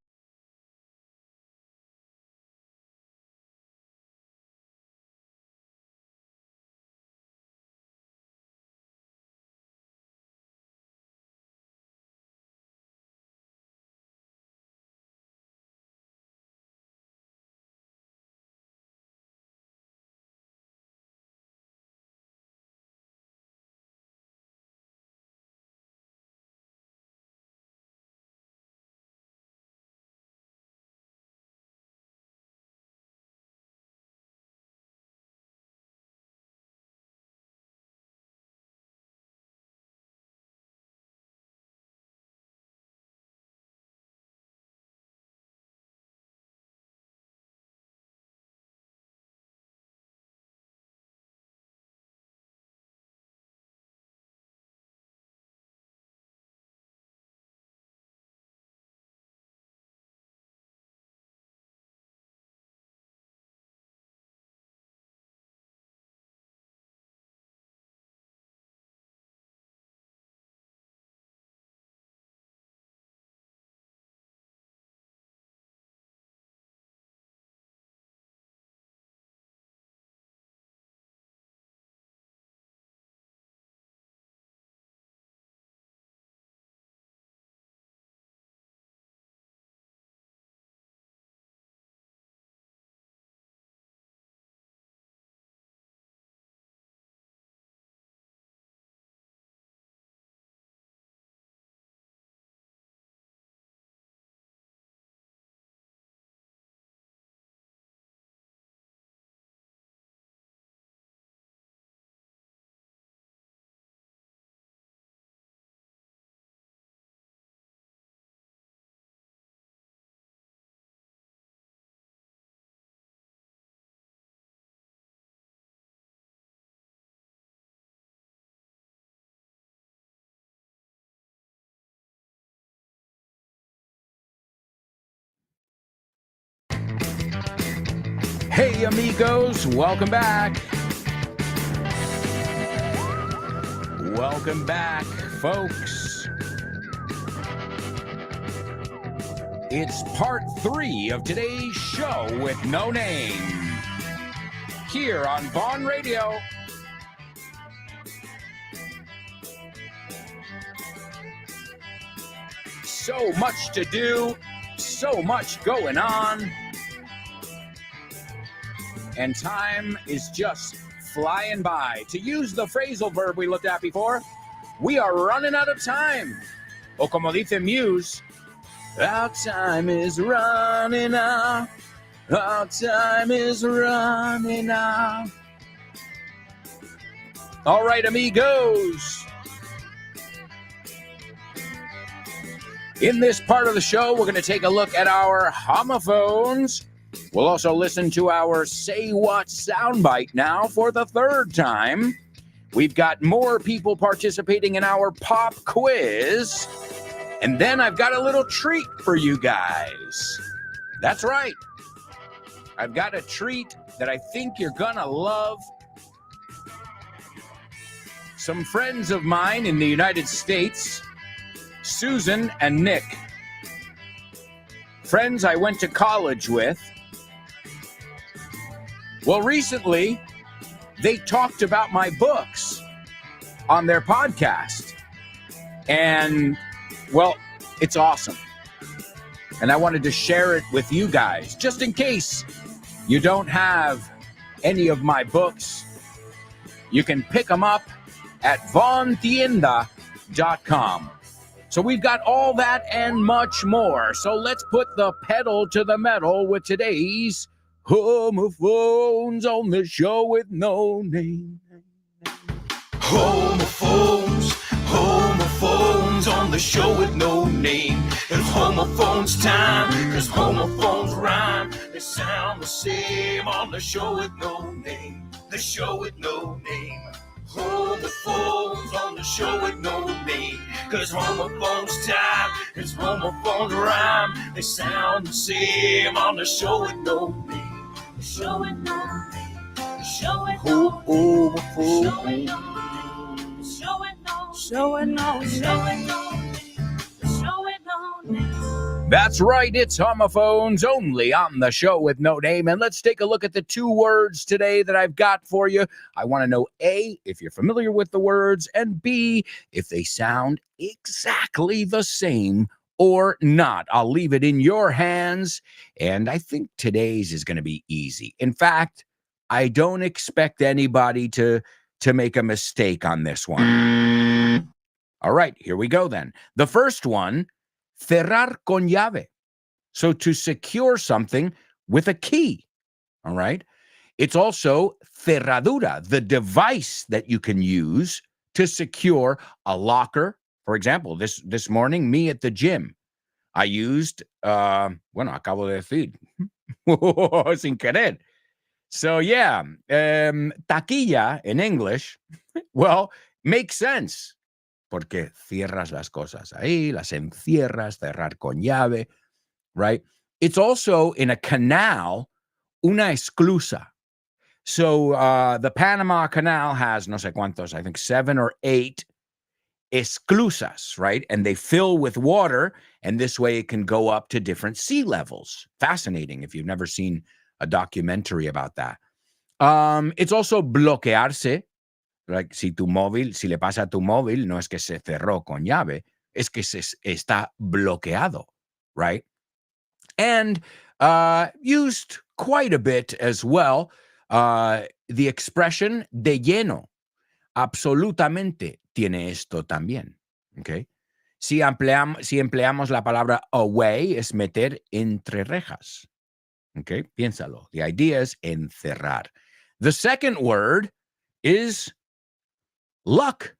Hey, amigos, welcome back. Welcome back, folks. It's part 3 of today's show with no name. Here on Vaughn Radio. So much to do, so much going on. And time is just flying by. To use the phrasal verb we looked at before, we are running out of time. O como dice Muse, our time is running out. Our time is running out. All right, amigos. In this part of the show, we're going to take a look at our homophones. We'll also listen to our Say What soundbite now for the third time. We've got more people participating in our pop quiz. And then I've got a little treat for you guys. That's right. I've got a treat that I think you're going to love. Some friends of mine in the United States, Susan and Nick, friends I went to college with. Well, recently, they talked about my books on their podcast. And, well, it's awesome. And I wanted to share it with you guys, just in case you don't have any of my books. You can pick them up at vontienda.com. So we've got all that and much more. So let's put the pedal to the metal with today's homophones on the show with no name.
Homophones, homophones on the show with no name. It's homophones time, cause homophones rhyme. They sound the same on the show with no name. The show with no name. Homophones on the show with no name. Cause homophones time, cause homophones rhyme. They sound the same on the show with no name. The show with no name. The show with no name. The show with no name.
That's right, it's homophones only on the show with no name. And let's take a look at the two words today that I've got for you. I want to know A, if you're familiar with the words, and B, if they sound exactly the same or not. I'll leave it in your hands, and I think today's is going to be easy. In fact, I don't expect anybody to make a mistake on this one. All right, here we go then. The first one, cerrar con llave. So to secure something with a key. All right. It's also cerradura, the device that you can use to secure a locker. For example, this morning, me at the gym, I used, acabo de decir, sin querer. So yeah, taquilla in English, well, makes sense. Porque cierras las cosas ahí, las encierras, cerrar con llave, right? It's also in a canal, una esclusa. So the Panama Canal has no sé cuántos, I think 7 or 8 esclusas, right? And they fill with water, and this way it can go up to different sea levels. Fascinating if you've never seen a documentary about that. It's also bloquearse. Like, si le pasa a tu móvil, no es que se cerró con llave, es que se está bloqueado, right? And used quite a bit as well, the expression de lleno. Absolutamente tiene esto también, okay? Si empleamos la palabra away, es meter entre rejas, okay? Piénsalo. The idea is encerrar. The second word is luck.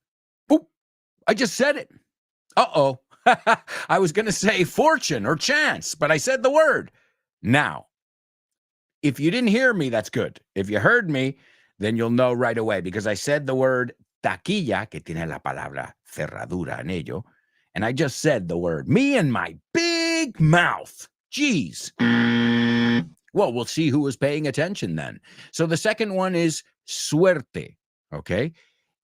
Oop, I just said it. Uh-oh. I was going to say fortune or chance, but I said the word. Now, if you didn't hear me, that's good. If you heard me, then you'll know right away, because I said the word taquilla, que tiene la palabra cerradura en ello, and I just said the word. Me and my big mouth. Jeez. Well, we'll see who was paying attention then. So the second one is suerte, okay?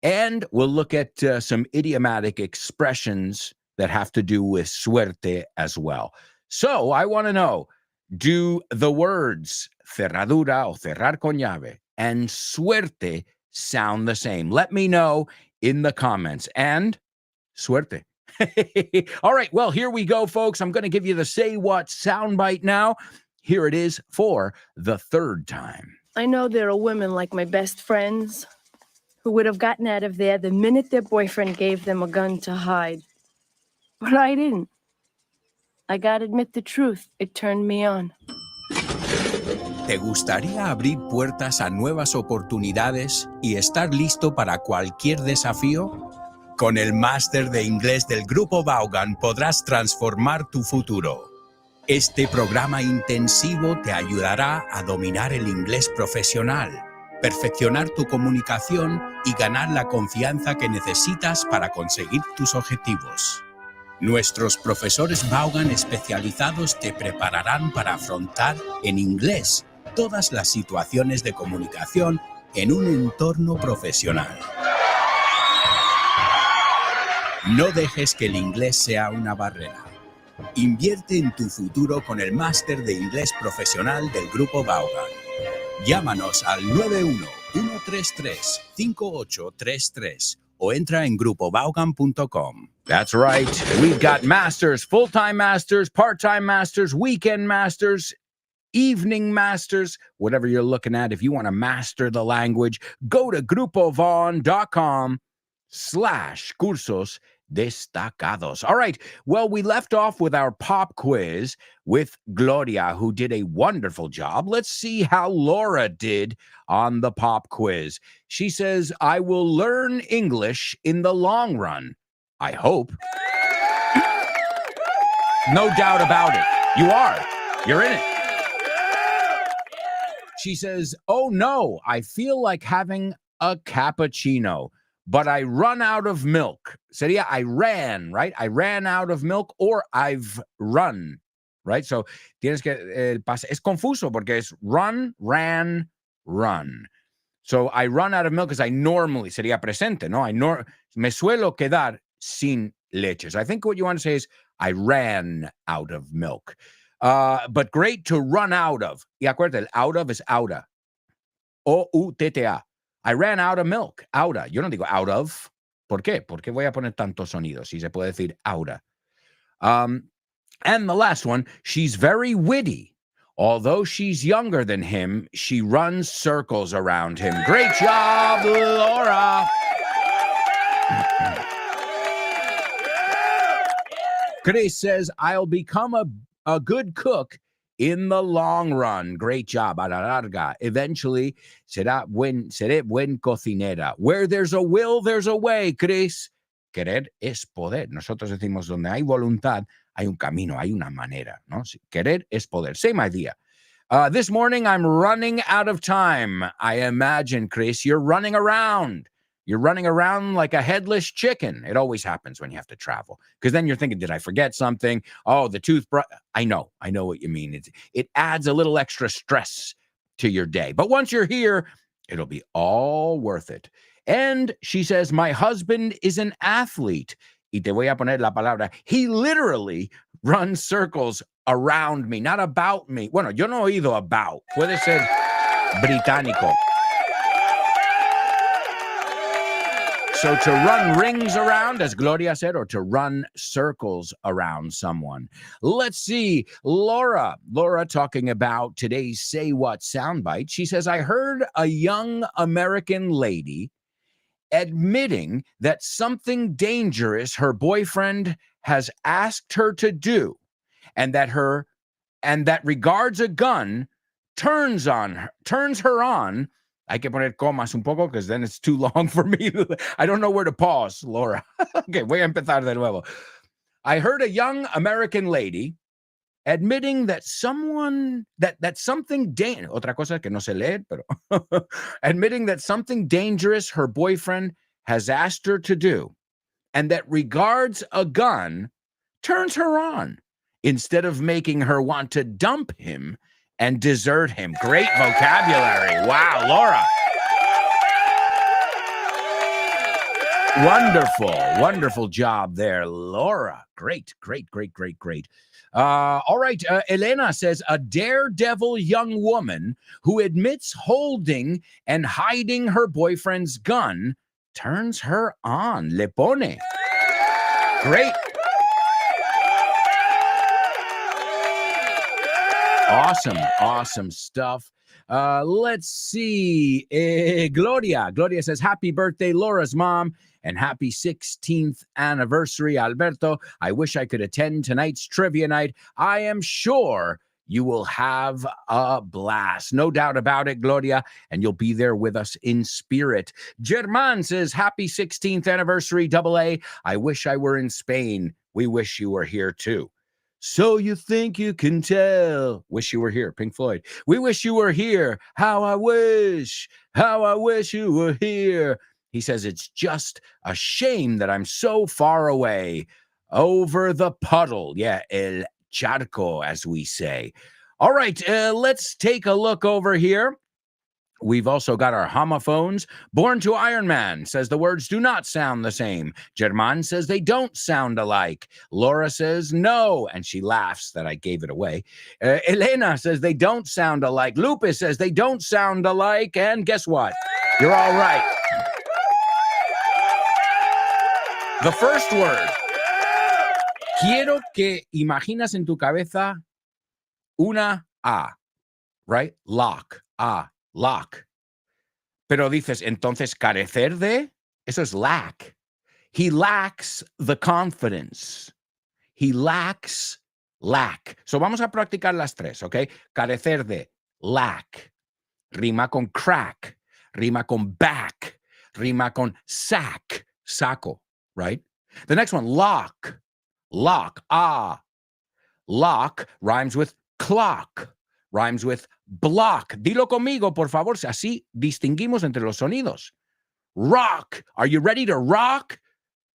And we'll look at some idiomatic expressions that have to do with suerte as well. So I want to know, do the words cerradura o cerrar con llave and suerte sound the same? Let me know in the comments. And suerte. All right, well, here we go, folks. I'm going to give you the Say What soundbite now. Here it is for the third time.
I know there are women like my best friends who would have gotten out of there the minute their boyfriend gave them a gun to hide. But I didn't. I gotta admit the truth, it turned me on.
¿Te gustaría abrir puertas a nuevas oportunidades y estar listo para cualquier desafío? Con el máster de inglés del Grupo Vaughan podrás transformar tu futuro. Este programa intensivo te ayudará a dominar el inglés profesional, perfeccionar tu comunicación y ganar la confianza que necesitas para conseguir tus objetivos. Nuestros profesores Vaughan especializados te prepararán para afrontar en inglés todas las situaciones de comunicación en un entorno profesional. No dejes que el inglés sea una barrera. Invierte en tu futuro con el máster de inglés profesional del Grupo Vaughan. Llámanos al 91-133-5833 o entra en grupovaughan.com. That's right. We've got masters, full-time masters, part-time masters, weekend masters, evening masters, whatever you're looking at. If you want to master the language, go to grupovaughn.com/cursos destacados. All right. Well, we left off with our pop quiz with Gloria, who did a wonderful job. Let's see how Laura did on the pop quiz. She says, I will learn English in the long run. I hope. No doubt about it. You are. You're in it. She says, oh no, I feel like having a cappuccino, but I run out of milk. Sería I ran, right? I ran out of milk or I've run, right? So tienes que, es confuso porque es run, ran, run. So I run out of milk because I normally, sería presente, ¿no? Me suelo quedar sin leche. So I think what you want to say is I ran out of milk. But great to run out of. Y acuérdate, el out of is outa. O-U-T-T-A. I ran out of milk. Outa. Yo no digo out of. ¿Por qué? ¿Por qué voy a poner tantos sonidos si se puede decir outa? And the last one, she's very witty. Although she's younger than him, she runs circles around him. Great job, Laura. Chris says, I'll become a good cook in the long run. Great job. A la larga. Eventually, seré buen cocinera. Where there's a will, there's a way, Chris. Querer es poder. Nosotros decimos, donde hay voluntad, hay un camino, hay una manera, ¿no? Querer es poder. Same idea. This morning, I'm running out of time. I imagine, Chris, you're running around. You're running around like a headless chicken. It always happens when you have to travel. Because then you're thinking, did I forget something? Oh, the toothbrush. I know what you mean. It adds a little extra stress to your day. But once you're here, it'll be all worth it. And she says, my husband is an athlete. Y te voy a poner la palabra. He literally runs circles around me, not about me. Bueno, yo no he oído about. Puede ser británico. So to run rings around, as Gloria said, or to run circles around someone. Let's see. Laura talking about today's Say What soundbite. She says, I heard a young American lady admitting that something dangerous her boyfriend has asked her to do, and that regards a gun turns her on. Hay que poner comas un poco because then it's too long for me. I don't know where to pause, Laura. Okay, voy a empezar de nuevo. I heard a young American lady admitting that something otra cosa que no sé leer, pero admitting that something dangerous her boyfriend has asked her to do, and that regards a gun turns her on instead of making her want to dump him and desert him. Great vocabulary. Wow, Laura. Wonderful job there, Laura. Great. All right, Elena says, a daredevil young woman who admits holding and hiding her boyfriend's gun turns her on. Le pone. Great. Awesome stuff. Let's see. Gloria. Gloria says, happy birthday, Laura's mom, and happy 16th anniversary, Alberto. I wish I could attend tonight's trivia night. I am sure you will have a blast. No doubt about it, Gloria, and you'll be there with us in spirit. German says, happy 16th anniversary, AA. I wish I were in Spain. We wish you were here too. So you think you can tell. Wish you were here, Pink Floyd. We wish you were here. How I wish you were here. He says, it's just a shame that I'm so far away. Over the puddle. Yeah, el charco, as we say. All right, let's take a look over here. We've also got our homophones. Born to Iron Man says the words do not sound the same. German says they don't sound alike. Laura says no, and she laughs that I gave it away. Elena says they don't sound alike. Lupus says they don't sound alike, and guess what? You're all right. The first word. Quiero que imaginas en tu cabeza una A, right? Lock, A. Lock. Pero dices, entonces, carecer de, eso es lack. He lacks the confidence. He lacks lack. So vamos a practicar las tres, ¿ok? Carecer de, lack. Rima con crack. Rima con back. Rima con sack. Saco, right? The next one, lock. Lock. Ah. Lock rhymes with clock. Rhymes with block. Dilo conmigo, por favor. Así distinguimos entre los sonidos. Rock. Are you ready to rock?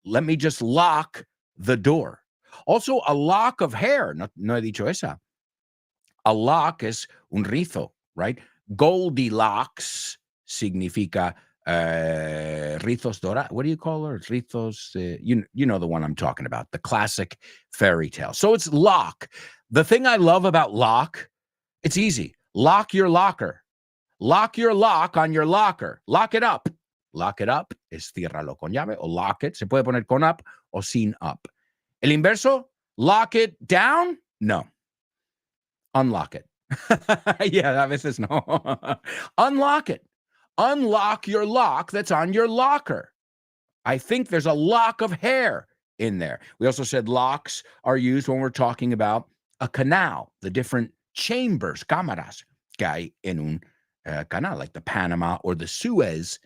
Let me just lock the door. Also, a lock of hair. No he dicho esa. A lock es un rizo, right? Goldilocks significa rizos dorados. What do you call her? Rizos. You know the one I'm talking about. The classic fairy tale. So it's lock. The thing I love about lock, it's easy. Lock your locker. Lock your lock on your locker. Lock it up. Lock it up es ciérralo con llave, o lock it. Se puede poner con up o sin up. El inverso, lock it down? No. Unlock it. Yeah, a veces no. Unlock it. Unlock your lock that's on your locker. I think there's a lock of hair in there. We also said locks are used when we're talking about a canal, the different chambers, cámaras, que hay en un canal, like the Panama or the Suez.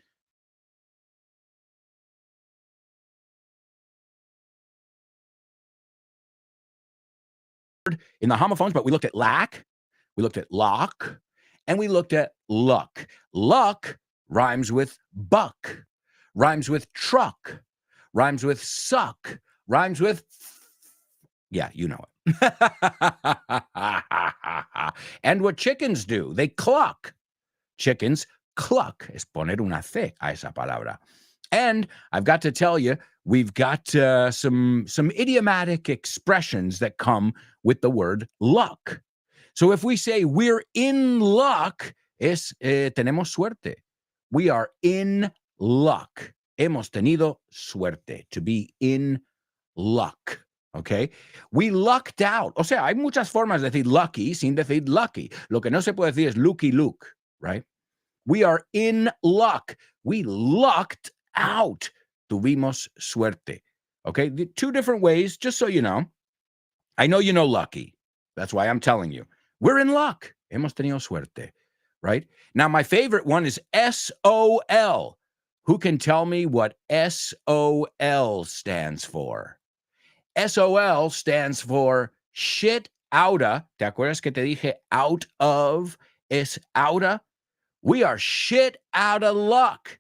In the homophones, but we looked at lack, we looked at lock, and we looked at luck. Luck rhymes with buck, rhymes with truck, rhymes with suck, rhymes with, yeah, you know it. And what chickens do, they cluck. Chickens cluck. Es poner una C a esa palabra. And I've got to tell you, we've got some idiomatic expressions that come with the word luck. So if we say we're in luck, es tenemos suerte. We are in luck. Hemos tenido suerte. To be in luck. Okay? We lucked out. O sea, hay muchas formas de decir lucky sin decir lucky. Lo que no se puede decir es looky look, right? We are in luck. We lucked out. Tuvimos suerte. Okay? The two different ways, just so you know. I know you know lucky. That's why I'm telling you. We're in luck. Hemos tenido suerte. Right? Now, my favorite one is SOL. Who can tell me what SOL stands for? SOL stands for shit outta. ¿Te acuerdas que te dije out of es outta? We are shit out of luck.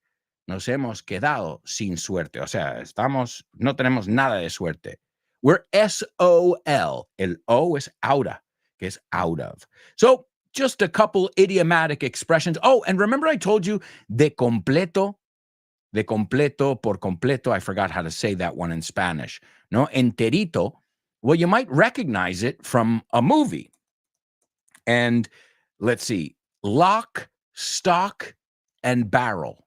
Nos hemos quedado sin suerte. O sea, no tenemos nada de suerte. We're SOL. El O es outta, que es out of. So, just a couple idiomatic expressions. Oh, and remember I told you de completo por completo. I forgot how to say that one in Spanish. No, enterito. Well, you might recognize it from a movie. And let's see, lock, stock, and barrel.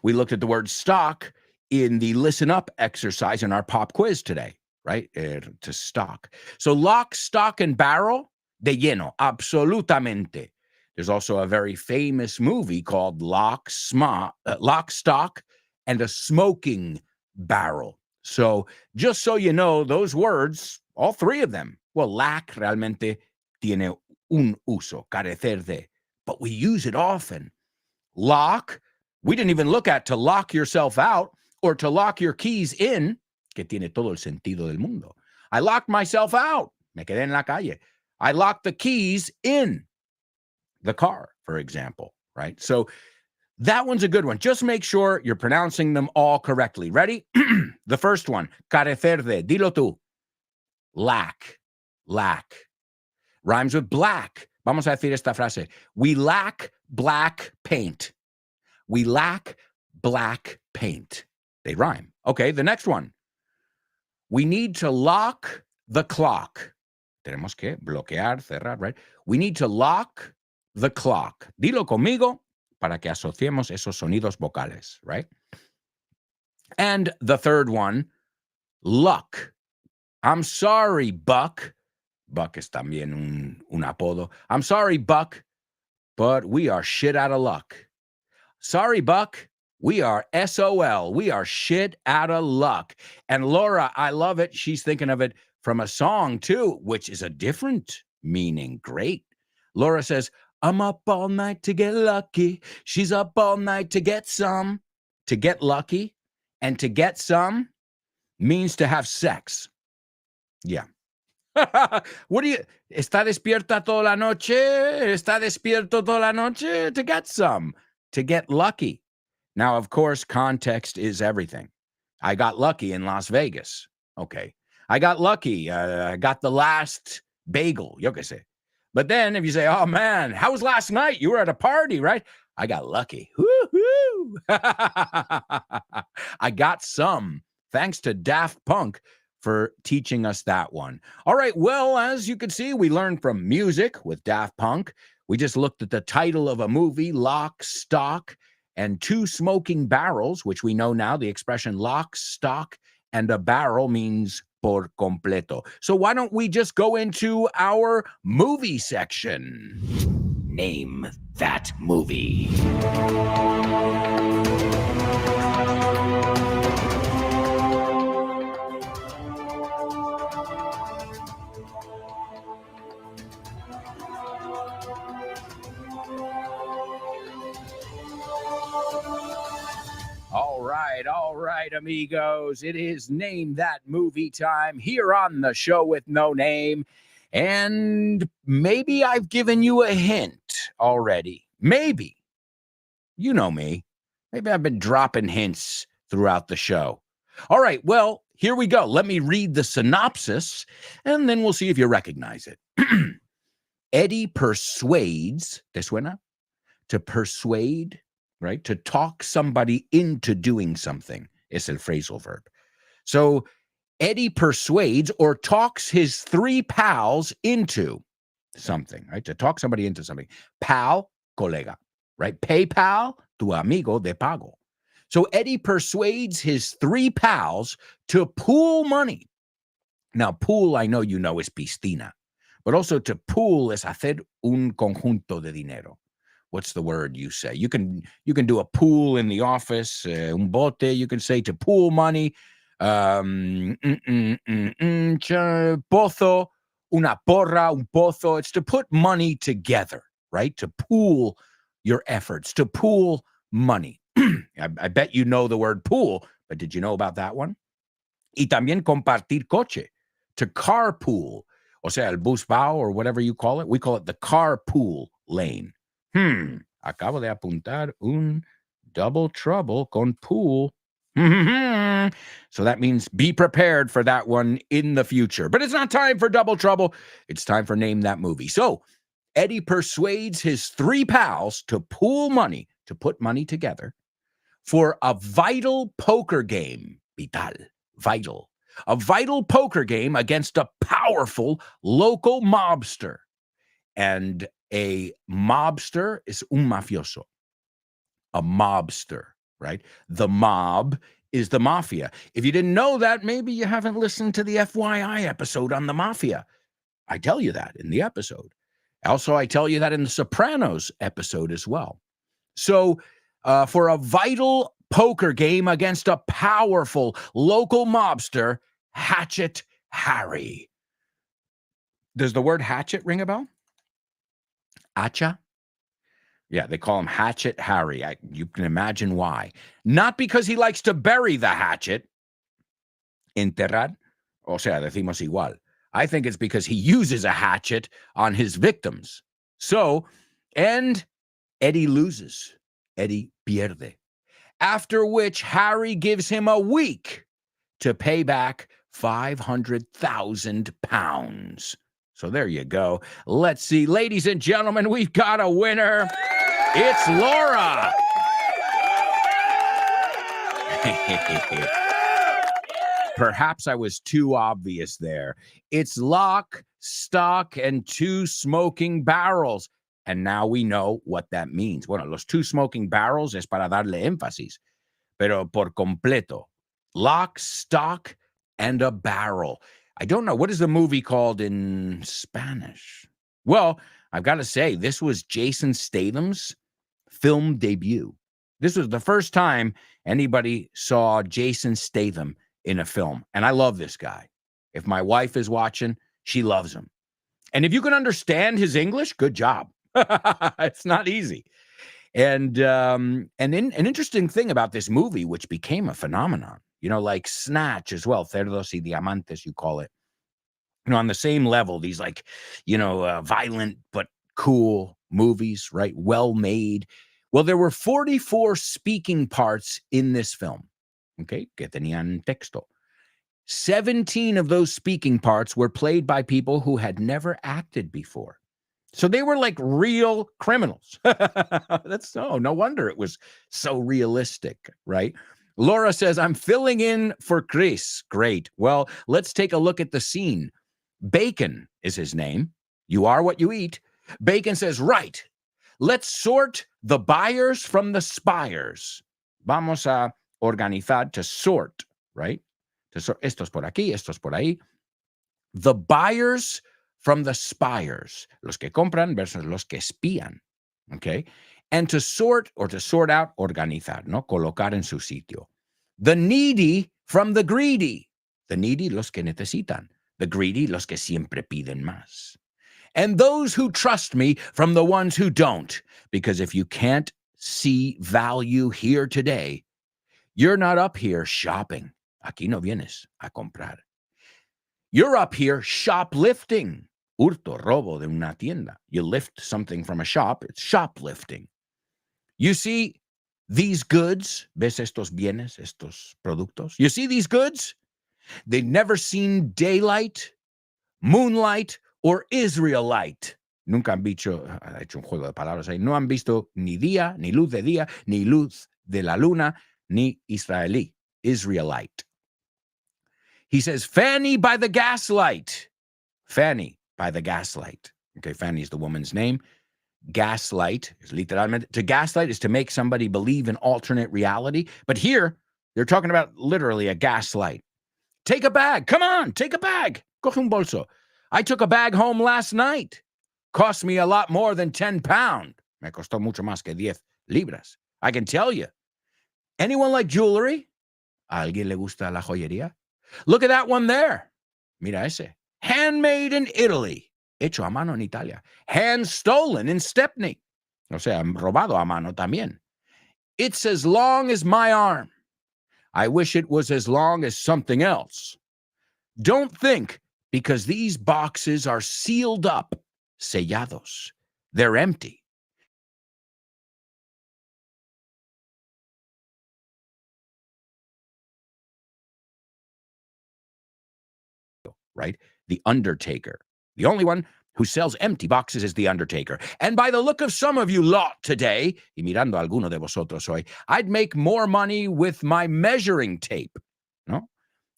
We looked at the word stock in the listen up exercise in our pop quiz today, right? To stock. So lock, stock, and barrel, de lleno, absolutamente. There's also a very famous movie called Lock, Stock, and a Smoking Barrel. So just so you know, those words, all three of them, well, lack realmente tiene un uso, carecer de, but we use it often. Lock, we didn't even look at to lock yourself out or to lock your keys in, que tiene todo el sentido del mundo. I locked myself out. Me quedé en la calle. I locked the keys in the car, for example, right? So that one's a good one. Just make sure you're pronouncing them all correctly. Ready? The first one, carecer de, dilo tú. Lack. Rhymes with black. Vamos a decir esta frase. We lack black paint. We lack black paint. They rhyme. Okay, the next one. We need to lock the clock. Tenemos que bloquear, cerrar, right? We need to lock the clock. Dilo conmigo para que asociemos esos sonidos vocales, right? And the third one, luck. I'm sorry, Buck. Buck es también un apodo. I'm sorry, Buck, but we are shit out of luck. Sorry, Buck, we are SOL. We are shit out of luck. And Laura, I love it. She's thinking of it from a song too, which is a different meaning. Great. Laura says, I'm up all night to get lucky. She's up all night to get some. To get lucky and to get some means to have sex. Yeah. What do you, está despierta toda la noche? Está despierto toda la noche? To get some, to get lucky. Now, of course, context is everything. I got lucky in Las Vegas. Okay. I got lucky. I got the last bagel. Yo qué sé. But then if you say, oh man, how was last night? You were at a party, right? I got lucky. Woo-hoo. I got some. Thanks to Daft Punk for teaching us that one. All right, well, as you can see, we learned from music with Daft Punk. We just looked at the title of a movie, Lock, Stock, and Two Smoking Barrels, which we know now the expression lock, stock, and a barrel means por completo. So why don't we just go into our movie section? Name that movie. All right, amigos. It is Name That Movie time here on the show with no name. And maybe I've given you a hint already. Maybe. You know me. Maybe I've been dropping hints throughout the show. All right, well, here we go. Let me read the synopsis, and then we'll see if you recognize it. Eddie persuades, ¿te suena? To persuade, right? To talk somebody into doing something is el phrasal verb. So Eddie persuades or talks his three pals into something, right? To talk somebody into something. Pal, colega, right? PayPal, tu amigo de pago. So Eddie persuades his three pals to pool money. Now, pool, I know you know, is piscina, but also to pool is hacer un conjunto de dinero. What's the word you say? You can do a pool in the office, un bote. You can say to pool money. Pozo, una porra, un pozo. It's to put money together, right? To pool your efforts, to pool money. I bet you know the word pool, but did you know about that one? Y también compartir coche, to carpool. O sea, el bus bao or whatever you call it. We call it the carpool lane. Acabo de apuntar un double trouble con pool. So that means be prepared for that one in the future. But it's not time for double trouble. It's time for Name That Movie. So Eddie persuades his three pals to pool money, to put money together for a vital poker game. Vital. A vital poker game against a powerful local mobster. And a mobster is un mafioso. A mobster, right? The mob is the mafia. If you didn't know that, maybe you haven't listened to the FYI episode on the mafia. I tell you that in the episode. Also, I tell you that in the Sopranos episode as well. So, for a vital poker game against a powerful local mobster, Hatchet Harry. Does the word hatchet ring a bell? Hacha? Yeah, they call him Hatchet Harry. You can imagine why. Not because he likes to bury the hatchet. Enterrar. O sea, decimos igual. I think it's because he uses a hatchet on his victims. So, and Eddie loses. Eddie pierde. After which Harry gives him a week to pay back 500,000 pounds. So there you go. Let's see. Ladies and gentlemen, we've got a winner. It's Laura. Perhaps I was too obvious there. It's lock, stock, and 2 smoking barrels. And now we know what that means. Bueno, los 2 smoking barrels es para darle énfasis, pero por completo. Lock, stock, and a barrel. I don't know. What is the movie called in Spanish? Well, I've got to say, this was Jason Statham's film debut. This was the first time anybody saw Jason Statham in a film. And I love this guy. If my wife is watching, she loves him. And if you can understand his English, good job. It's not easy. And an interesting thing about this movie, which became a phenomenon, like Snatch as well, Cerdos y Diamantes, you call it, on the same level, these violent but cool movies, right? Well made. Well, there were 44 speaking parts in this film, okay, que tenían texto. 17 of those speaking parts were played by people who had never acted before. So they were like real criminals. No wonder it was so realistic, right? Laura says, I'm filling in for Chris. Great. Well, let's take a look at the scene. Bacon is his name. You are what you eat. Bacon says, right, let's sort the buyers from the spires. Vamos a organizar, to sort, right? To sort, estos por aquí, estos por ahí. The buyers from the spires, los que compran versus los que espían, okay? And to sort or to sort out, organizar, ¿no? Colocar en su sitio. The needy from the greedy. The needy, los que necesitan. The greedy, los que siempre piden más. And those who trust me from the ones who don't. Because if you can't see value here today, you're not up here shopping. Aquí no vienes a comprar. You're up here shoplifting. Hurto, robo de una tienda. You lift something from a shop, it's shoplifting. You see these goods, ves estos bienes, estos productos? You see these goods? They've never seen daylight, moonlight, or Israelite. Nunca han visto, ha hecho un juego de palabras ahí, no han visto ni día, ni luz de día, ni luz de la luna, ni israelí, Israelite. He says, Fanny by the gaslight. Fanny by the gaslight. Okay, Fanny is the woman's name. Gaslight is literalmente, to gaslight is to make somebody believe in alternate reality. But here, they're talking about literally a gaslight. Take a bag. Come on, take a bag. Coge un bolso. I took a bag home last night. Cost me a lot more than 10 pounds. Me costó mucho más que 10 libras. I can tell you. Anyone like jewelry? ¿A alguien le gusta la joyería? Look at that one there. Mira ese. Handmade in Italy. Hecho a mano en Italia. Hand stolen in Stepney. O sea, robado a mano también. It's as long as my arm. I wish it was as long as something else. Don't think because these boxes are sealed up, sellados. They're empty. Right? The Undertaker. The only one who sells empty boxes is the Undertaker. And by the look of some of you lot today, y mirando a alguno de vosotros hoy, I'd make more money with my measuring tape. No?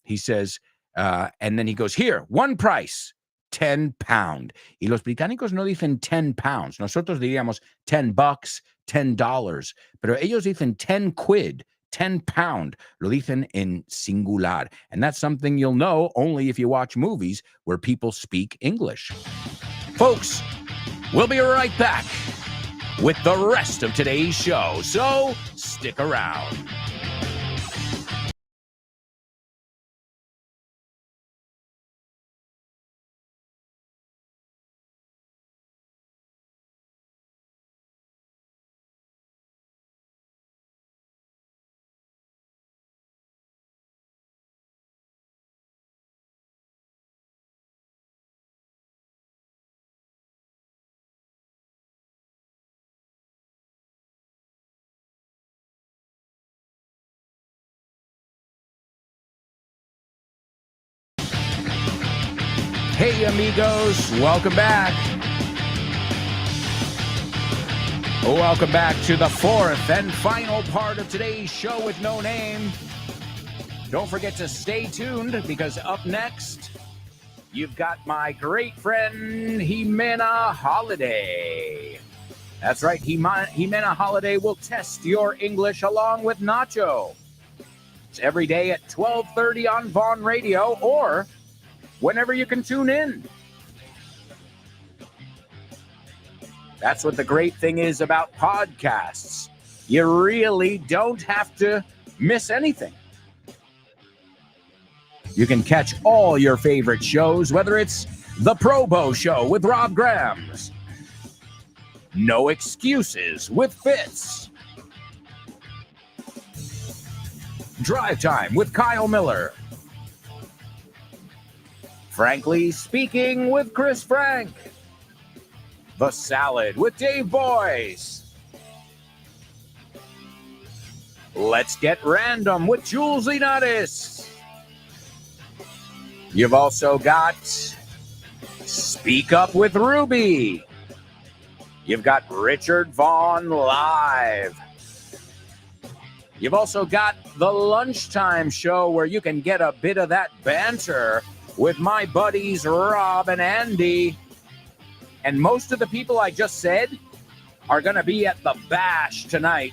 He says, and then he goes, here, one price, 10 pound. Y los británicos no dicen 10 pounds. Nosotros diríamos $10, $10. Pero ellos dicen 10 quid. 10 pound, lo dicen en singular. And that's something you'll know only if you watch movies where people speak English. Folks, We'll be right back with the rest of today's show, so stick around. Hey, amigos, welcome back. Welcome back to the fourth and final part of today's show with no name. Don't forget to stay tuned, because up next, you've got my great friend, Jimena Holiday. That's right, Jimena Holiday will test your English along with Nacho. It's every day at 12:30 on Vaughn Radio, or whenever you can tune in. That's what the great thing is about podcasts. You really don't have to miss anything. You can catch all your favorite shows, whether it's The Probo Show with Rob Grams, No Excuses with Fitz, Drive Time with Kyle Miller, Frankly Speaking with Chris Frank, The Salad with Dave Boyce, Let's Get Random with Jules Linares. You've also got Speak Up with Ruby. You've got Richard Vaughn Live. You've also got the Lunchtime Show, where you can get a bit of that banter with my buddies Rob and Andy. And most of the people I just said are going to be at the Bash tonight.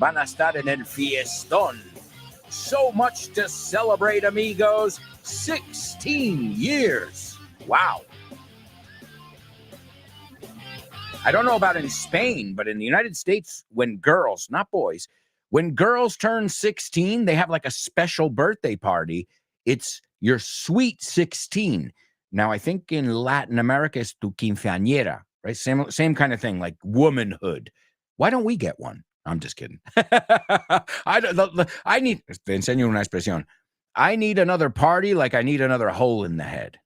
Van a estar en el fiestón. So much to celebrate, amigos. 16 years. Wow. I don't know about in Spain, but in the United States, when girls, not boys, when girls turn 16, they have like a special birthday party. It's your sweet 16. Now, I think in Latin America, it's tu quinceañera, right? Same kind of thing, like womanhood. Why don't we get one? I'm just kidding. I need, te enseño una expresión. I need another party like I need another hole in the head.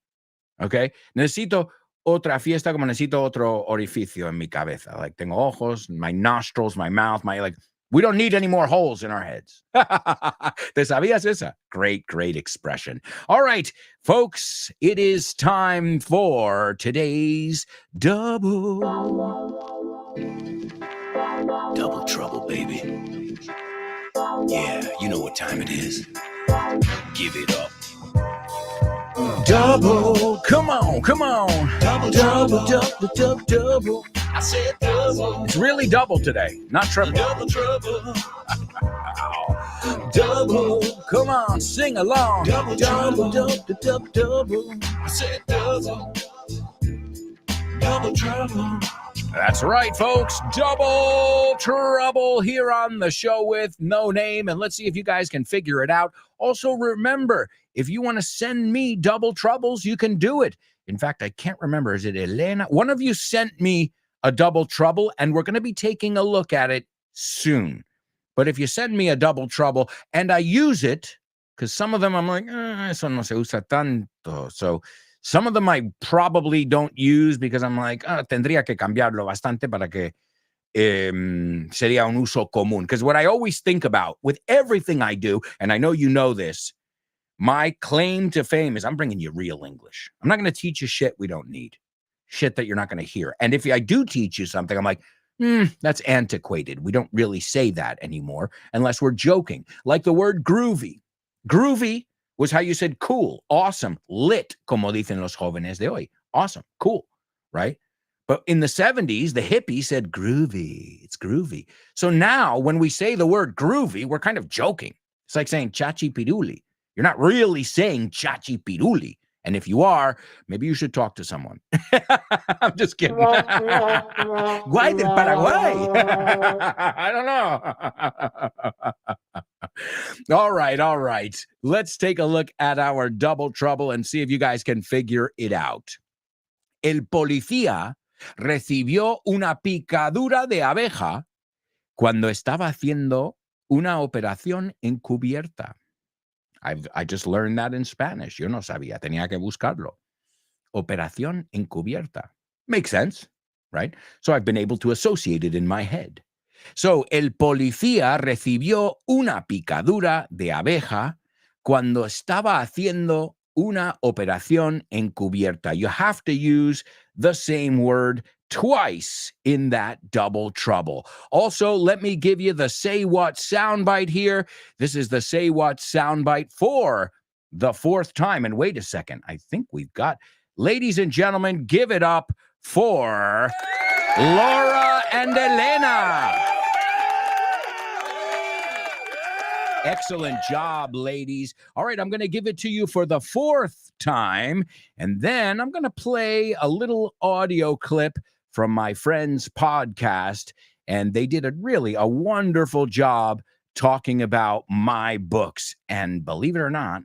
Okay? Necesito otra fiesta como necesito otro orificio en mi cabeza. Like, tengo ojos, my nostrils, my mouth, we don't need any more holes in our heads. ¿Te sabías esa? Great, great expression. All right, folks, it is time for today's Double
Trouble, baby. Yeah, you know what time it is. Give it up.
Double. Come on. Double.
I said double.
It's really double today, not triple.
Double trouble.
Double. Come on, sing along.
Double.
Double.
I said double. Double trouble.
That's right, folks. Double trouble here on the show with no name. And let's see if you guys can figure it out. Also, remember, if you want to send me double troubles, you can do it. In fact, I can't remember. Is it Elena? One of you sent me a double trouble, and we're going to be taking a look at it soon. But if you send me a double trouble and I use it, because some of them I'm like, eso no se usa tanto. So some of them I probably don't use because I'm like, tendría que cambiarlo bastante para que sería un uso común. Because what I always think about with everything I do, and I know you know this, my claim to fame is I'm bringing you real English. I'm not going to teach you shit we don't need, shit that you're not going to hear. And if I do teach you something, I'm like, that's antiquated. We don't really say that anymore unless we're joking. Like the word groovy. Groovy was how you said cool, awesome, lit, como dicen los jóvenes de hoy. Awesome, cool, right? But in the 70s, the hippies said groovy. It's groovy. So now when we say the word groovy, we're kind of joking. It's like saying chachi piruli. You're not really saying chachi piruli. And if you are, maybe you should talk to someone. I'm just kidding. Guay del Paraguay. I don't know. All right. Let's take a look at our double trouble and see if you guys can figure it out. El policía recibió una picadura de abeja cuando estaba haciendo una operación encubierta. I just learned that in Spanish. Yo no sabía, tenía que buscarlo. Operación encubierta. Makes sense, right? So I've been able to associate it in my head. So, el policía recibió una picadura de abeja cuando estaba haciendo una operación encubierta. You have to use the same word twice in that double trouble. Also, let me give you the Say What soundbite here. This is the Say What soundbite for the fourth time. And wait a second, I think we've got, ladies and gentlemen, give it up for Laura and Elena. Excellent job, ladies. All right, I'm going to give it to you for the fourth time, and then I'm going to play a little audio clip from my friend's podcast, and they did a wonderful job talking about my books, and believe it or not,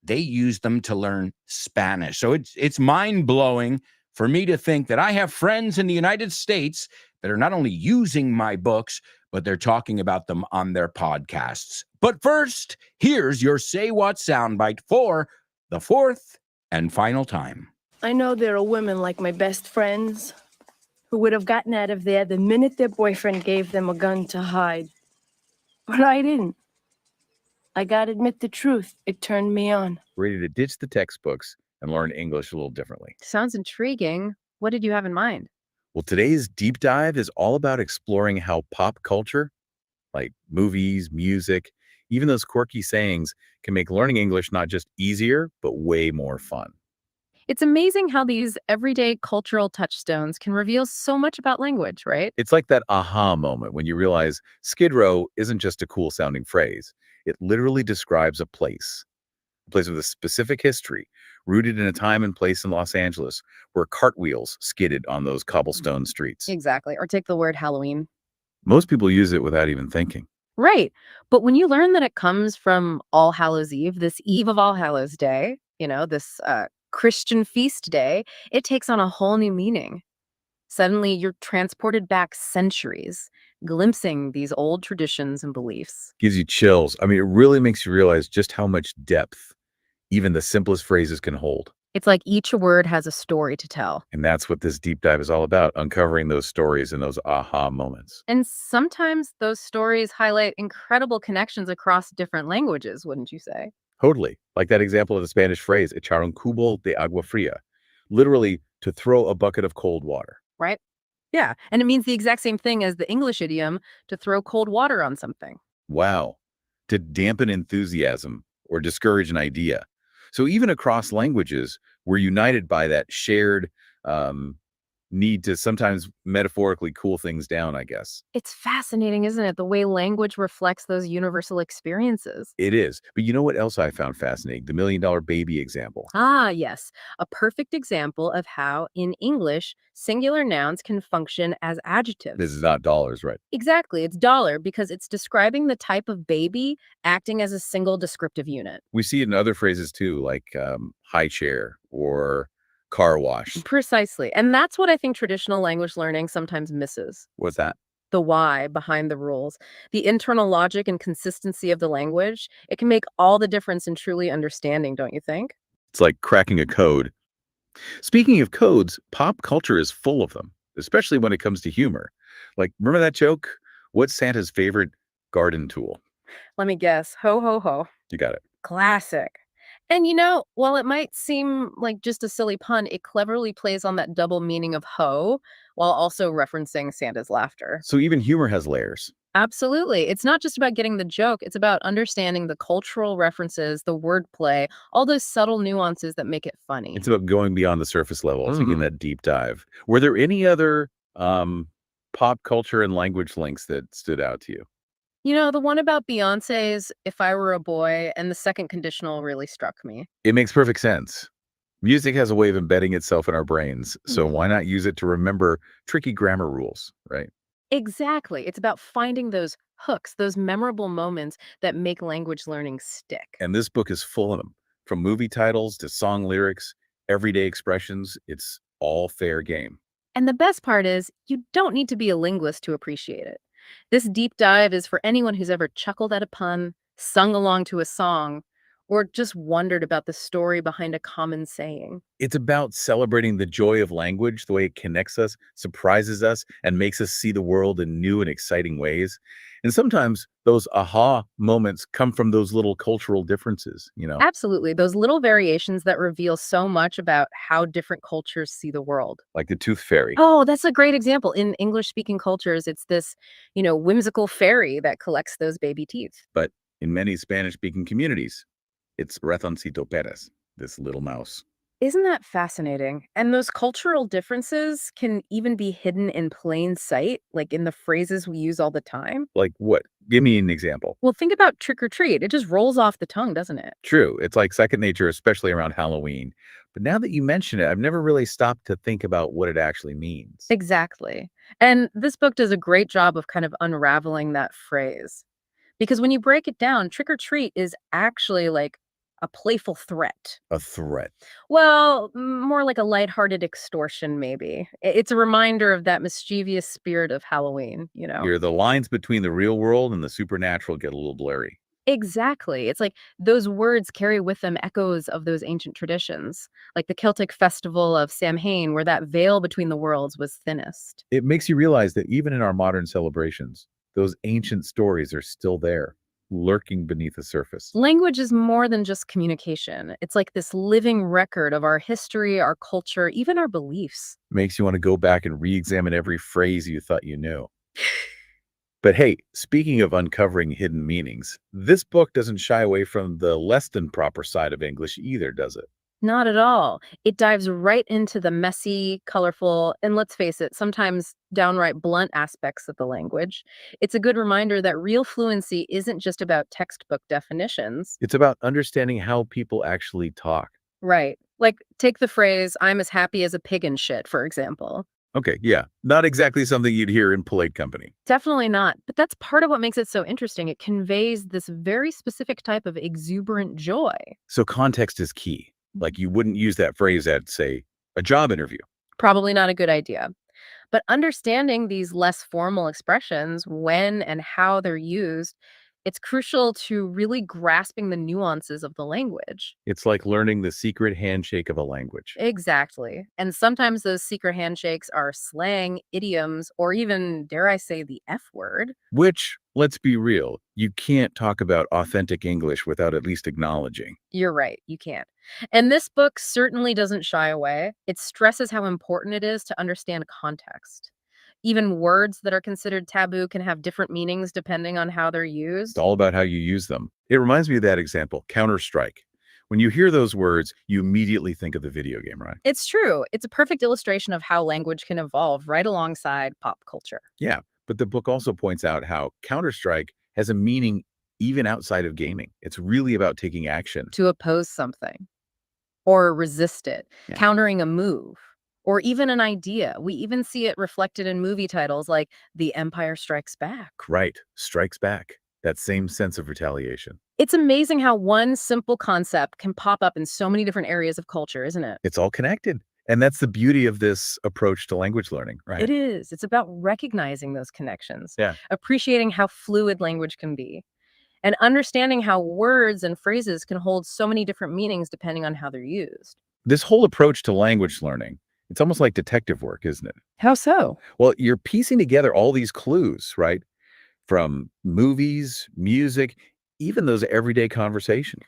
they used them to learn Spanish. So it's mind-blowing for me to think that I have friends in the United States that are not only using my books, but they're talking about them on their podcasts. But first, here's your Say What soundbite for the fourth and final time.
I know there are women like my best friends who would have gotten out of there the minute their boyfriend gave them a gun to hide. But I didn't. I gotta admit the truth, it turned me on.
Ready to ditch the textbooks and learn English a little differently.
Sounds intriguing. What did you have in mind?
Well, today's deep dive is all about exploring how pop culture, like movies, music, even those quirky sayings, can make learning English not just easier, but way more fun.
It's amazing how these everyday cultural touchstones can reveal so much about language, right?
It's like that aha moment when you realize Skid Row isn't just a cool sounding phrase. It literally describes a place with a specific history, rooted in a time and place in Los Angeles where cartwheels skidded on those cobblestone streets.
Exactly. Or take the word Halloween.
Most people use it without even thinking.
Right. But when you learn that it comes from All Hallows Eve, this eve of All Hallows Day, this Christian feast day, it takes on a whole new meaning. Suddenly, you're transported back centuries, glimpsing these old traditions and beliefs.
Gives you chills. I mean, it really makes you realize just how much depth even the simplest phrases can hold.
It's like each word has a story to tell.
And that's what this deep dive is all about, uncovering those stories and those aha moments.
And sometimes those stories highlight incredible connections across different languages, wouldn't you say?
Totally. Like that example of the Spanish phrase, echar un cubo de agua fría, literally to throw a bucket of cold water.
Right? Yeah. And it means the exact same thing as the English idiom to throw cold water on something.
Wow. To dampen enthusiasm or discourage an idea. So even across languages, we're united by that shared need to sometimes metaphorically cool things down, I guess.
It's fascinating, isn't it? The way language reflects those universal experiences.
It is. But you know what else I found fascinating? The $1 Million Baby example.
Ah, yes. A perfect example of how, in English, singular nouns can function as adjectives.
This is not dollars, right?
Exactly. It's dollar because it's describing the type of baby acting as a single descriptive unit.
We see it in other phrases too, like high chair or car wash.
Precisely. And that's what I think traditional language learning sometimes misses.
What's that?
The why behind the rules, the internal logic and consistency of the language. It can make all the difference in truly understanding, don't you think?
It's like cracking a code. Speaking of codes, pop culture is full of them, especially when it comes to humor. Like, remember that joke? What's Santa's favorite garden tool?
Let me guess. Ho, ho, ho.
You got it.
Classic. And while it might seem like just a silly pun, it cleverly plays on that double meaning of ho while also referencing Santa's laughter.
So even humor has layers.
Absolutely. It's not just about getting the joke. It's about understanding the cultural references, the wordplay, all those subtle nuances that make it funny.
It's about going beyond the surface level, taking that deep dive. Were there any other pop culture and language links that stood out to you?
The one about Beyonce's If I Were a Boy and the second conditional really struck me.
It makes perfect sense. Music has a way of embedding itself in our brains, so why not use it to remember tricky grammar rules, right?
Exactly. It's about finding those hooks, those memorable moments that make language learning stick.
And this book is full of them. From movie titles to song lyrics, everyday expressions, it's all fair game.
And the best part is, you don't need to be a linguist to appreciate it. This deep dive is for anyone who's ever chuckled at a pun, sung along to a song, or just wondered about the story behind a common saying.
It's about celebrating the joy of language, the way it connects us, surprises us, and makes us see the world in new and exciting ways. And sometimes those aha moments come from those little cultural differences,
Absolutely. Those little variations that reveal so much about how different cultures see the world.
like the tooth fairy.
Oh, that's a great example. In English speaking cultures, it's this, whimsical fairy that collects those baby teeth.
But in many Spanish speaking communities, it's Ratoncito Perez, this little mouse.
Isn't that fascinating? And those cultural differences can even be hidden in plain sight, like in the phrases we use all the time.
Like what? Give me an example.
Well, think about trick or treat. It just rolls off the tongue, doesn't it?
True, it's like second nature, especially around Halloween. But now that you mention it, I've never really stopped to think about what it actually means.
Exactly. And this book does a great job of kind of unraveling that phrase. Because when you break it down, trick or treat is actually like a playful threat.
A threat.
Well, more like a lighthearted extortion, maybe. It's a reminder of that mischievous spirit of Halloween.
Here, the lines between the real world and the supernatural get a little blurry.
Exactly. It's like those words carry with them echoes of those ancient traditions, like the Celtic festival of Samhain, where that veil between the worlds was thinnest.
It makes you realize that even in our modern celebrations, those ancient stories are still there, lurking beneath the surface.
Language is more than just communication. It's like this living record of our history, our culture, even our beliefs.
Makes you want to go back and re-examine every phrase you thought you knew. But hey, speaking of uncovering hidden meanings, this book doesn't shy away from the less than proper side of English either, does it?
Not at all. It dives right into the messy, colorful, and let's face it, sometimes downright blunt aspects of the language. It's a good reminder that real fluency isn't just about textbook definitions.
It's about understanding how people actually talk.
Right. Like, take the phrase, I'm as happy as a pig in shit, for example.
Okay, yeah, not exactly something you'd hear in polite company.
Definitely not. But that's part of what makes it so interesting. It conveys this very specific type of exuberant joy.
So context is key. Like you wouldn't use that phrase at, say, a job interview.
Probably not a good idea. But understanding these less formal expressions, when and how they're used, it's crucial to really grasping the nuances of the language.
It's like learning the secret handshake of a language.
Exactly. And sometimes those secret handshakes are slang, idioms, or even, dare I say, the F word.
Which, let's be real, you can't talk about authentic English without at least acknowledging.
You're right, you can't. And this book certainly doesn't shy away. It stresses how important it is to understand context. Even words that are considered taboo can have different meanings depending on how they're used.
It's all about how you use them. It reminds me of that example, Counter-Strike. When you hear those words, you immediately think of the video game, right?
It's true. It's a perfect illustration of how language can evolve right alongside pop culture.
Yeah, but the book also points out how Counter-Strike has a meaning even outside of gaming. It's really about taking action.
To oppose something or resist it,
Yeah.
countering a move, or even an idea. We even see it reflected in movie titles like The Empire Strikes Back.
Right, strikes back. That same sense of retaliation.
It's amazing how one simple concept can pop up in so many different areas of culture, isn't it?
It's all connected. And that's the beauty of this approach to language learning, right?
It is. It's about recognizing those connections,
Yeah.
appreciating how fluid language can be, and understanding how words and phrases can hold so many different meanings depending on how they're used.
This whole approach to language learning, it's almost like detective work, isn't it?
How so?
Well, you're piecing together all these clues, right? From movies, music, even those everyday conversations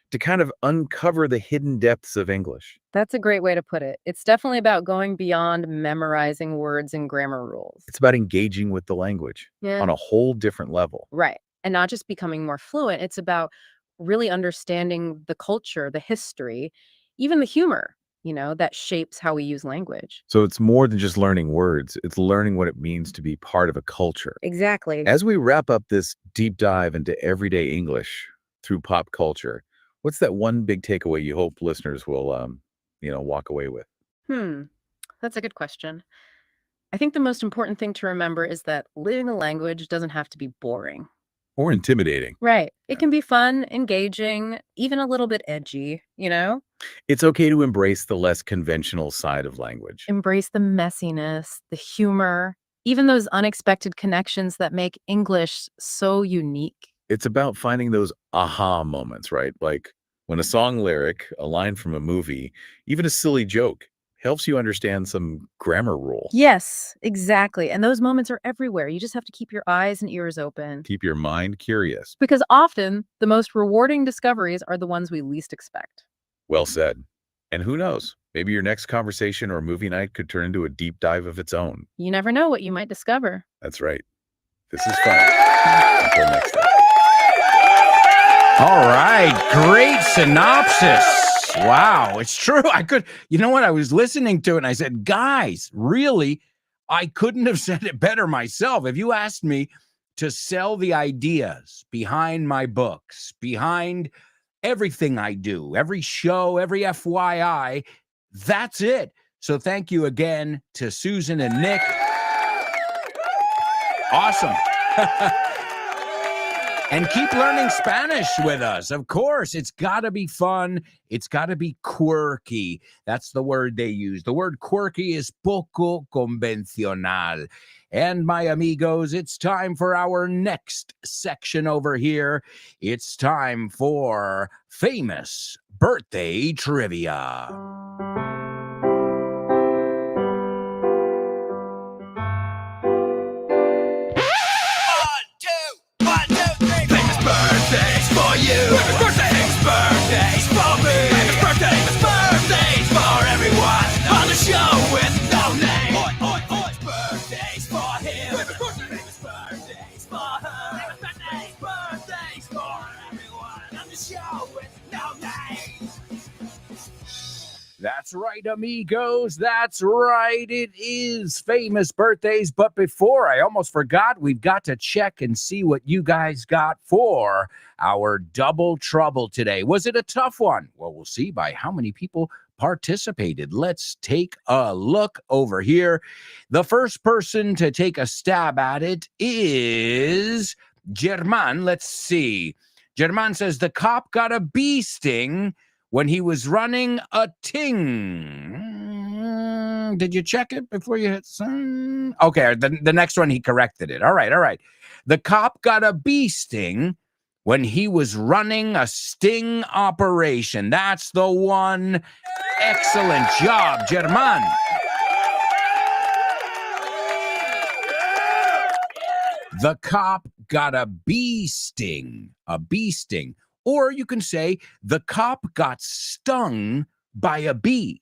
to kind of uncover the hidden depths of English.
That's a great way to put it. It's definitely about going beyond memorizing words and grammar rules.
It's about engaging with the language
Yeah.
on a whole different level.
Right. And not just becoming more fluent, it's about really understanding the culture, the history, even the humor, that shapes how we use language.
So it's more than just learning words, it's learning what it means to be part of a culture.
Exactly.
As we wrap up this deep dive into everyday English through pop culture, what's that one big takeaway you hope listeners will walk away with?
That's a good question. I think the most important thing to remember is that learning a language doesn't have to be boring.
Or intimidating.
Right. It can be fun, engaging, even a little bit edgy,
It's okay to embrace the less conventional side of language.
Embrace the messiness, the humor, even those unexpected connections that make English so unique.
It's about finding those aha moments, right? Like when a song lyric, a line from a movie, even a silly joke helps you understand some grammar rule.
Yes, exactly. And those moments are everywhere. You just have to keep your eyes and ears open.
Keep your mind curious.
Because often the most rewarding discoveries are the ones we least expect.
Well said. And who knows? Maybe your next conversation or movie night could turn into a deep dive of its own.
You never know what you might discover.
That's right. This is fun. Until next time.
All right. Great synopsis. Wow. It's true. You know what? I was listening to it and I said, guys, really, I couldn't have said it better myself. If you asked me to sell the ideas behind my books, behind everything I do, every show, every FYI, that's it. So thank you again to Susan and Nick. Awesome. And keep learning Spanish with us. Of course, it's got to be fun. It's got to be quirky. That's the word they use. The word quirky is poco convencional. And my amigos, it's time for our next section over here. It's time for famous birthday trivia.
Birthdays for you. Birthdays for me. Birthdays for everyone on the show with no name. Birthdays for him. Birthdays for her. Birthdays for everyone on the show with no name.
That's right, amigos. That's right. It is famous birthdays. But before I almost forgot, we've got to check and see what you guys got for our double trouble today. Was it a tough one? Well, we'll see by how many people participated. Let's take a look over here. The first person to take a stab at it is German. Let's see. German says the cop got a bee sting when he was running a ting. Did you check it before you hit send? Okay, the next one he corrected it. All right. The cop got a bee sting when he was running a sting operation. That's the one. Excellent job, German. The cop got a bee sting. A bee sting. Or you can say the cop got stung by a bee.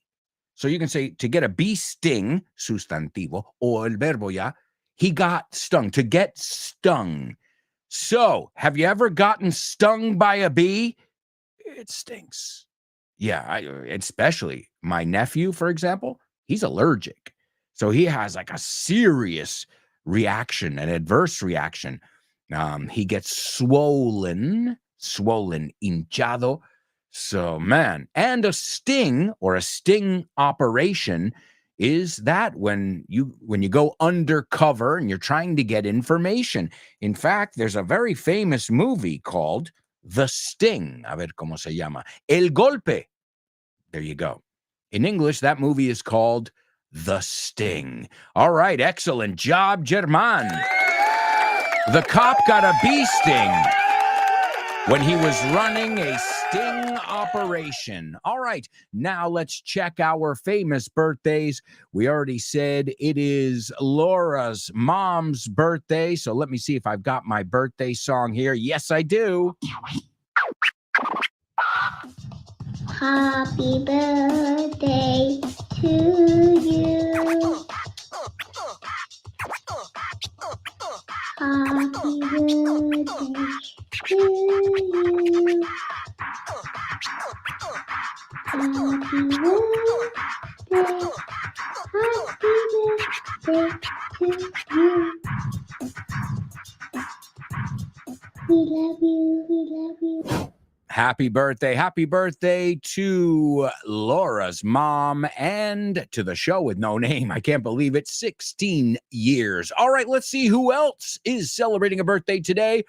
So you can say to get a bee sting, sustantivo, o el verbo ya, he got stung, to get stung. So have you ever gotten stung by a bee? It stinks. Yeah, especially my nephew, for example, he's allergic. So he has like a serious reaction, an adverse reaction. He gets swollen, hinchado. So, man, and a sting or a sting operation is that when you go undercover and you're trying to get information. In fact, there's a very famous movie called The Sting. A ver cómo se llama. El Golpe. There you go. In English, that movie is called The Sting. All right, excellent job, German. The cop got a bee sting when he was running a sting operation. All right, now let's check our famous birthdays. We already said it is Laura's mom's birthday, so let me see if I've got my birthday song here. Yes, I do.
Happy birthday to you. Happy birthday to you. Happy birthday to you. We love you, we love you.
Happy birthday to Laura's mom and to the show with no name. I can't believe it. 16 years. All right, let's see who else is celebrating a birthday today.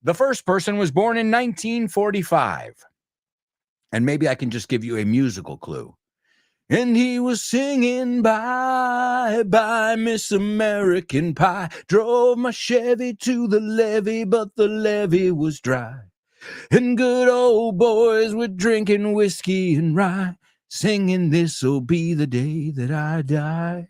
The first person was born in 1945. And maybe I can just give you a musical clue. And he was singing bye, bye, Miss American Pie. Drove my Chevy to the levee, but the levee was dry. And good old boys were drinking whiskey and rye, singing this'll be the day that I die.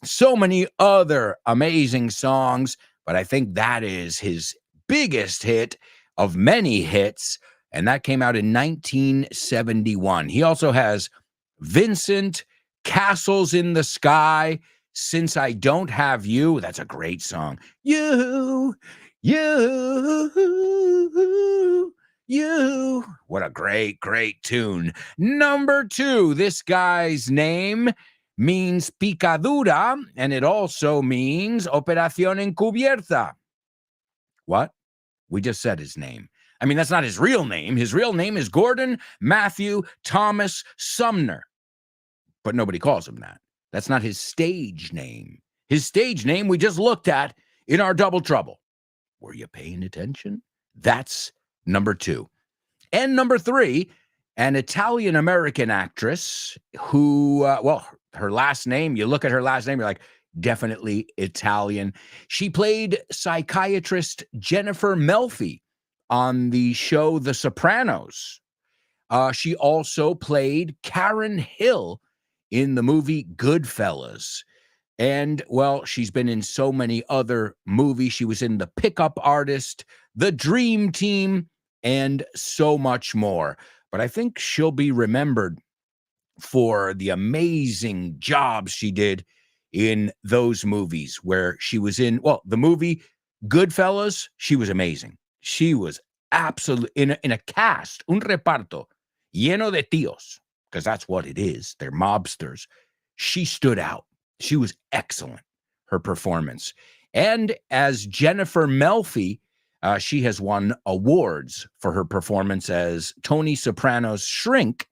So many other amazing songs, but I think that is his biggest hit of many hits, and that came out in 1971. He also has Vincent, Castles in the Sky, Since I Don't Have You. That's a great song. You. What a great tune. Number 2, this guy's name means picadura, and it also means operación encubierta. What? We just said his name. I mean, that's not his real name. His real name is Gordon Matthew Thomas Sumner, but nobody calls him that. That's not his stage name. His stage name we just looked at in our Double Trouble. Were you paying attention? That's number 2. And number 3, an Italian-American actress who, her last name, you look at her last name, you're like, definitely Italian. She played psychiatrist Jennifer Melfi on the show The Sopranos. She also played Karen Hill in the movie Goodfellas. And, well, she's been in so many other movies. She was in The Pickup Artist, The Dream Team, and so much more. But I think she'll be remembered for the amazing jobs she did in those movies where she was in, the movie Goodfellas, she was amazing. She was absolutely in a cast, un reparto, lleno de tíos, because that's what it is. They're mobsters. She stood out. She was excellent, her performance. And as Jennifer Melfi, she has won awards for her performance as Tony Soprano's shrink,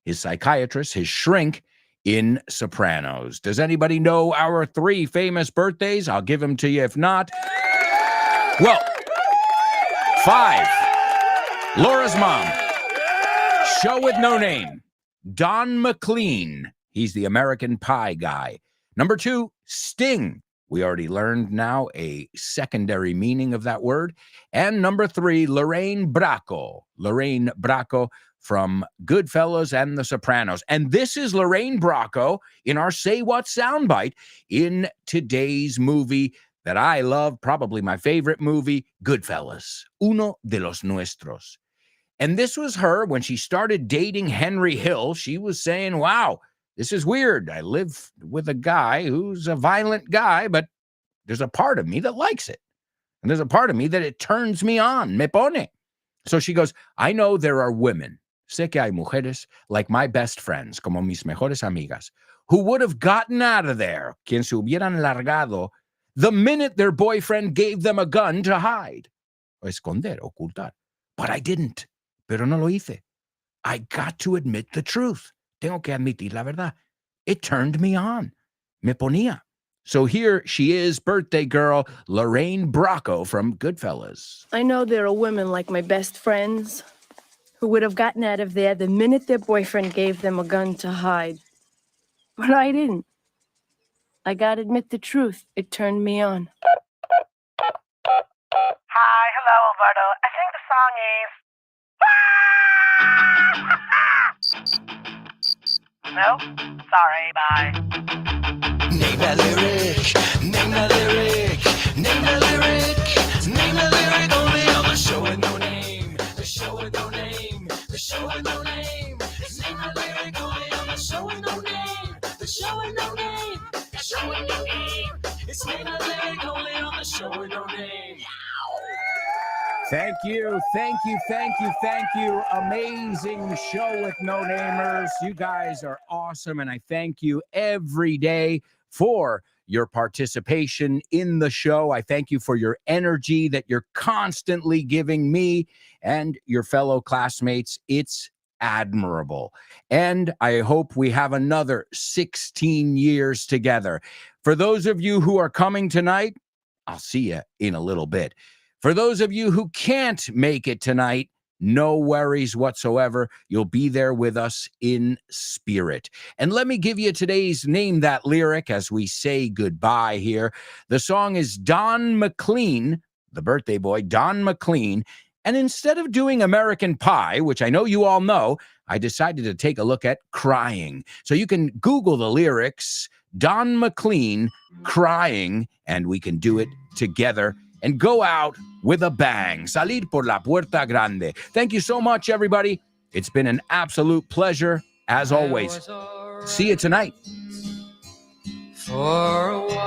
his psychiatrist, his shrink in Sopranos. Does anybody know our 3 famous birthdays? I'll give them to you if not. Well, 5, Laura's mom, show with no name, Don McLean. He's the American Pie guy. Number 2, Sting. We already learned now a secondary meaning of that word. And number 3, Lorraine Bracco. Lorraine Bracco from Goodfellas and The Sopranos. And this is Lorraine Bracco in our Say What soundbite in today's movie that I love, probably my favorite movie, Goodfellas, Uno de los Nuestros. And this was her when she started dating Henry Hill. She was saying, wow, this is weird. I live with a guy who's a violent guy, but there's a part of me that likes it. And there's a part of me that it turns me on, me pone. So she goes, I know there are women, sé que hay mujeres, like my best friends, como mis mejores amigas, who would have gotten out of there, quien se hubieran largado, the minute their boyfriend gave them a gun to hide. O esconder, ocultar. But I didn't. Pero no lo hice. I got to admit the truth. Tengo que admitir la verdad. It turned me on. Me ponía. So here she is, birthday girl, Lorraine Bracco from Goodfellas.
I know there are women like my best friends who would have gotten out of there the minute their boyfriend gave them a gun to hide. But I didn't. I gotta admit the truth. It turned me on.
Hi, hello, Alberto. I think the song is... No? Sorry, bye.
Name that lyric, name that lyric, name that lyric, name that lyric only on the show with no name, the show with no name, the show with no name. It's name that lyric only on the show with no name, the show with no name, the show with no name. It's name that lyric only on the show with no name.
Thank you. Amazing show with no namers. You guys are awesome, and I thank you every day for your participation in the show. I thank you for your energy that you're constantly giving me and your fellow classmates. It's admirable. And I hope we have another 16 years together. For those of you who are coming tonight, I'll see you in a little bit. For those of you who can't make it tonight, no worries whatsoever. You'll be there with us in spirit. And let me give you today's Name That lyric as we say goodbye here. The song is Don McLean, the birthday boy, Don McLean. And instead of doing American Pie, which I know you all know, I decided to take a look at Crying. So you can Google the lyrics, Don McLean, Crying, and we can do it together and go out with a bang. Salir por la puerta grande. Thank you so much, everybody. It's been an absolute pleasure, as always. See you tonight.
For a while.